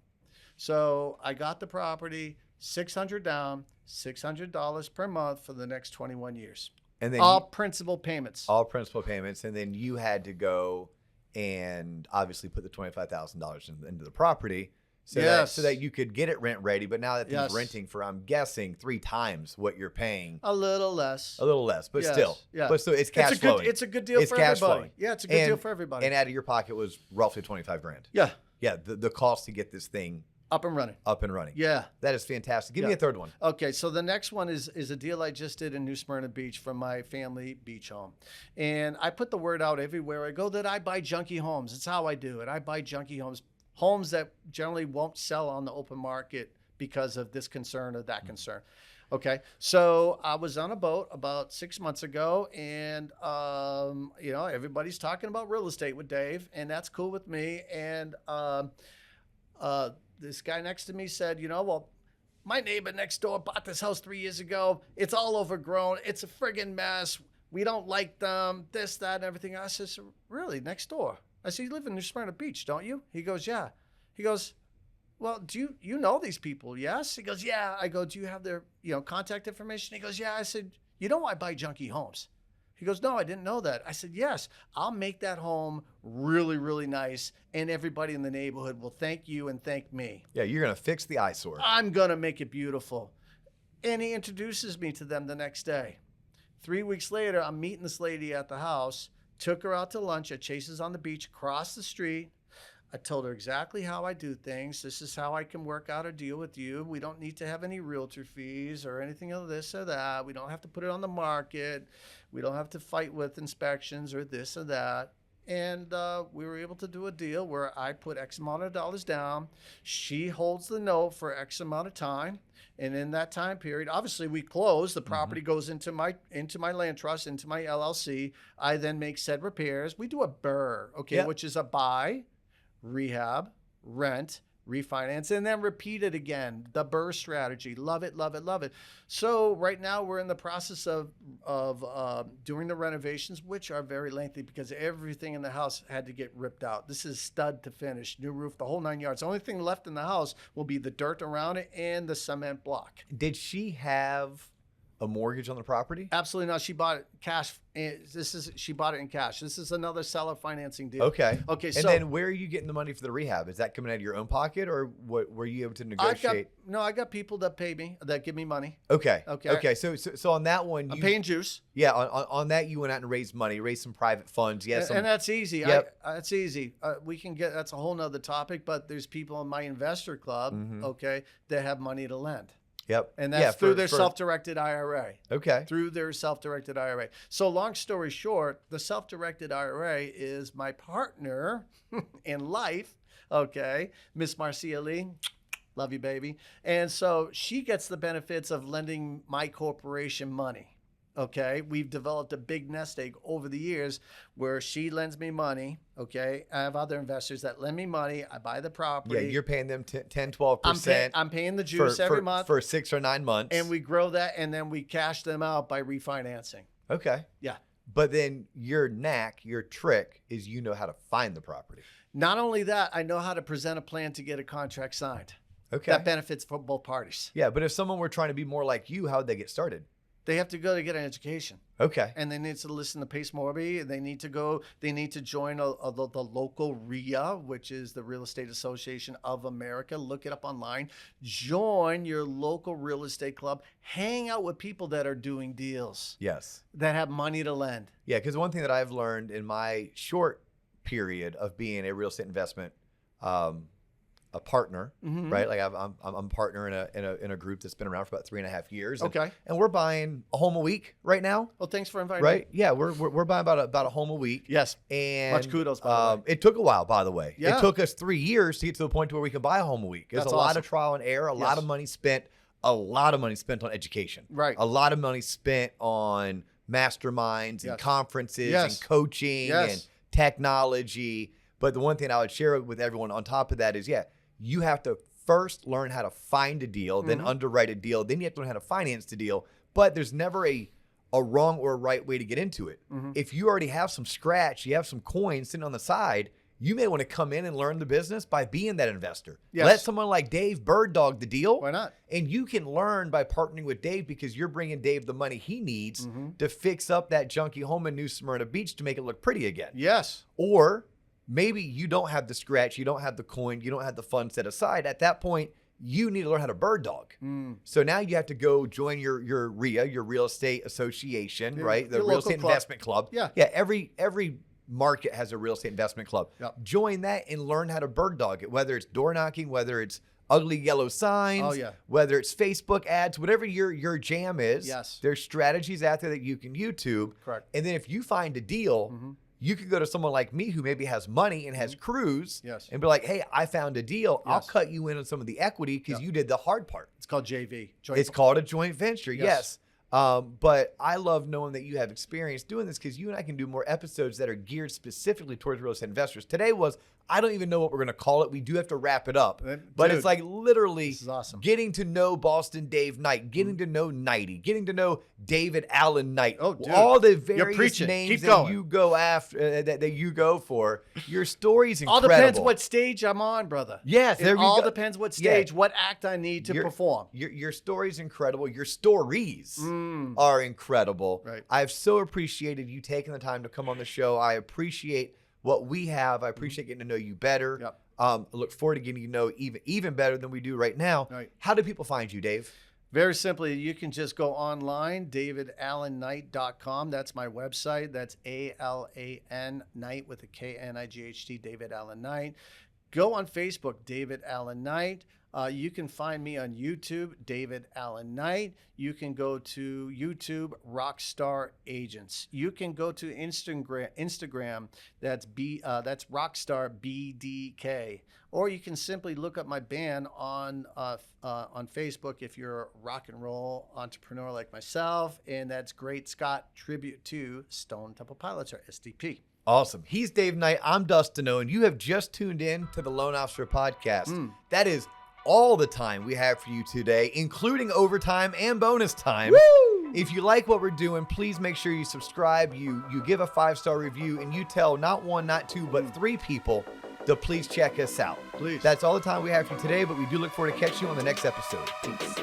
So I got the property, $600 down, $600 per month for the next 21 years. And then all principal payments. All principal payments. And then you had to go and obviously put the $25,000 into the property so that you could get it rent ready. But now that he's renting for, I'm guessing, 3 times what you're paying. A little less. But still. Yeah. But still, it's cash flowing. It's a good deal for everybody. Flowing. Yeah, it's a good deal for everybody. And out of your pocket was roughly $25,000. Yeah. Yeah, the cost to get this thing up and running. Yeah. That is fantastic. Give me a third one. Okay, so the next one is a deal I just did in New Smyrna Beach from my family beach home. And I put the word out everywhere I go that I buy junky homes. It's how I do it. I buy junky homes. Homes that generally won't sell on the open market because of this concern or that concern. Okay, so I was on a boat about 6 months ago, and everybody's talking about real estate with Dave, and that's cool with me. And this guy next to me said, well, my neighbor next door bought this house 3 years ago. It's all overgrown. It's a friggin' mess. We don't like them. This, that, and everything. I said, really, next door? I said, you live in New Smyrna Beach, don't you? He goes, yeah. He goes, well, do you know these people? Yes. He goes, yeah. I go, do you have their contact information? He goes, yeah. I said, you know I buy junky homes. He goes, no, I didn't know that. I said, yes, I'll make that home really, really nice, and everybody in the neighborhood will thank you and thank me. Yeah, you're going to fix the eyesore. I'm going to make it beautiful. And he introduces me to them the next day. 3 weeks later, I'm meeting this lady at the house. Took her out to lunch at Chase's on the beach, across the street. I told her exactly how I do things. This is how I can work out a deal with you. We don't need to have any realtor fees or anything of this or that. We don't have to put it on the market. We don't have to fight with inspections or this or that. And we were able to do a deal where I put X amount of dollars down. She holds the note for X amount of time. And in that time period, obviously we close. The property goes into my land trust, into my LLC. I then make said repairs. We do a BRRRR, okay, which is a buy, rehab, rent, refinance, and then repeat it again. The BRRRR strategy. Love it, love it, love it. So right now we're in the process of doing the renovations, which are very lengthy because everything in the house had to get ripped out. This is stud to finish, new roof, the whole 9 yards. The only thing left in the house will be the dirt around it and the cement block. Did she have a mortgage on the property? Absolutely not. She bought it cash. She bought it in cash. This is another seller financing deal. Okay. Okay. And So then where are you getting the money for the rehab? Is that coming out of your own pocket, or what were you able to negotiate? I got people that pay me, that give me money. Okay. Okay. Okay. So on that one, I'm paying juice. Yeah. On that, you went out and raised money, raised some private funds. Yes. And that's easy. Yep. That's easy. We can get, that's a whole nother topic, but there's people in my investor club, okay, that have money to lend. Yep. And that's through their self-directed IRA. Okay. Through their self-directed IRA. So long story short, the self-directed IRA is my partner in life, okay, Miss Marcia Lee. Love you, baby. And so she gets the benefits of lending my corporation money. Okay, we've developed a big nest egg over the years where she lends me money. Okay, I have other investors that lend me money. I buy the property. Yeah, you're paying them 10, 12%. I'm paying the juice every month. For 6 or 9 months. And we grow that, and then we cash them out by refinancing. Okay. Yeah. But then your knack, your trick is you know how to find the property. Not only that, I know how to present a plan to get a contract signed. Okay. That benefits for both parties. Yeah, but if someone were trying to be more like you, how would they get started? They have to go to get an education. Okay. And they need to listen to Pace Morby. They need to join the local RIA, which is the Real Estate Association of America. Look it up online. Join your local real estate club. Hang out with people that are doing deals. Yes. That have money to lend. Yeah, because one thing that I've learned in my short period of being a real estate investment a partner, right? Like I'm a partner in a group that's been around for about 3.5 years. Okay. And we're buying a home a week right now. Well, thanks for inviting me. me. Yeah, we're buying about a home a week. Yes. And much kudos, by the way. It took a while, by the way. Yeah. It took us 3 years to get to the point where we could buy a home a week. There's That's a lot awesome. of trial and error, a lot of money spent, a lot of money spent on education. Right. A lot of money spent on masterminds and conferences and coaching and technology. But the one thing I would share with everyone on top of that is, you have to first learn how to find a deal, then underwrite a deal, then you have to learn how to finance the deal. But there's never a wrong or a right way to get into it. If you already have some scratch, you have some coins sitting on the side, you may want to come in and learn the business by being that investor. Yes. Let someone like Dave bird dog the deal. Why not? And you can learn by partnering with Dave because you're bringing Dave the money he needs to fix up that junky home in New Smyrna Beach to make it look pretty again. Yes. Or maybe you don't have the scratch, you don't have the coin, you don't have the funds set aside. At that point, you need to learn how to bird dog. So now you have to go join your RIA, your real estate association, right? The real estate investment club. Yeah. Yeah. Every market has a real estate investment club. Yep. Join that and learn how to bird dog it, whether it's door knocking, whether it's ugly yellow signs, whether it's Facebook ads, whatever your jam is. Yes. There's strategies out there that you can YouTube. Correct. And then if you find a deal, you could go to someone like me who maybe has money and has crews and be like, hey, I found a deal. I'll cut you in on some of the equity because you did the hard part. It's called JV. It's called a joint venture. Yes. But I love knowing that you have experience doing this because you and I can do more episodes that are geared specifically towards real estate investors. Today was, I don't even know what we're going to call it. We do have to wrap it up. But it's like literally getting to know Boston Dave Knight, getting to know Knighty, getting to know David Allen Knight. Oh, dude. All the various names that you go after, that you go for. Your story's incredible. All depends what stage I'm on, brother. Yes. It all depends what stage, what act I need to perform. Your story's incredible. Your stories are incredible. Right. I've so appreciated you taking the time to come on the show. I appreciate what we have. I appreciate getting to know you better. Yep. I look forward to getting to know even better than we do right now. Right. How do people find you, Dave? Very simply, you can just go online, davidallenknight.com. That's my website. That's ALAN Knight with a KNIGHT, David Allen Knight. Go on Facebook, David Allen Knight. You can find me on YouTube, David Allen Knight. You can go to YouTube, Rockstar Agents. You can go to Instagram. That's Rockstar BDK. Or you can simply look up my band on Facebook if you're a rock and roll entrepreneur like myself, and that's Great Scott Tribute to Stone Temple Pilots, or SDP. Awesome. He's Dave Knight. I'm Dustin Owen. You have just tuned in to the Loan Officer Podcast. That is all the time we have for you today, including overtime and bonus time. Woo! If you like what we're doing, please make sure you subscribe, you give a 5-star review, and you tell not one, not two, but 3 people to please check us out. Please. That's all the time we have for you today, but we do look forward to catching you on the next episode. Peace.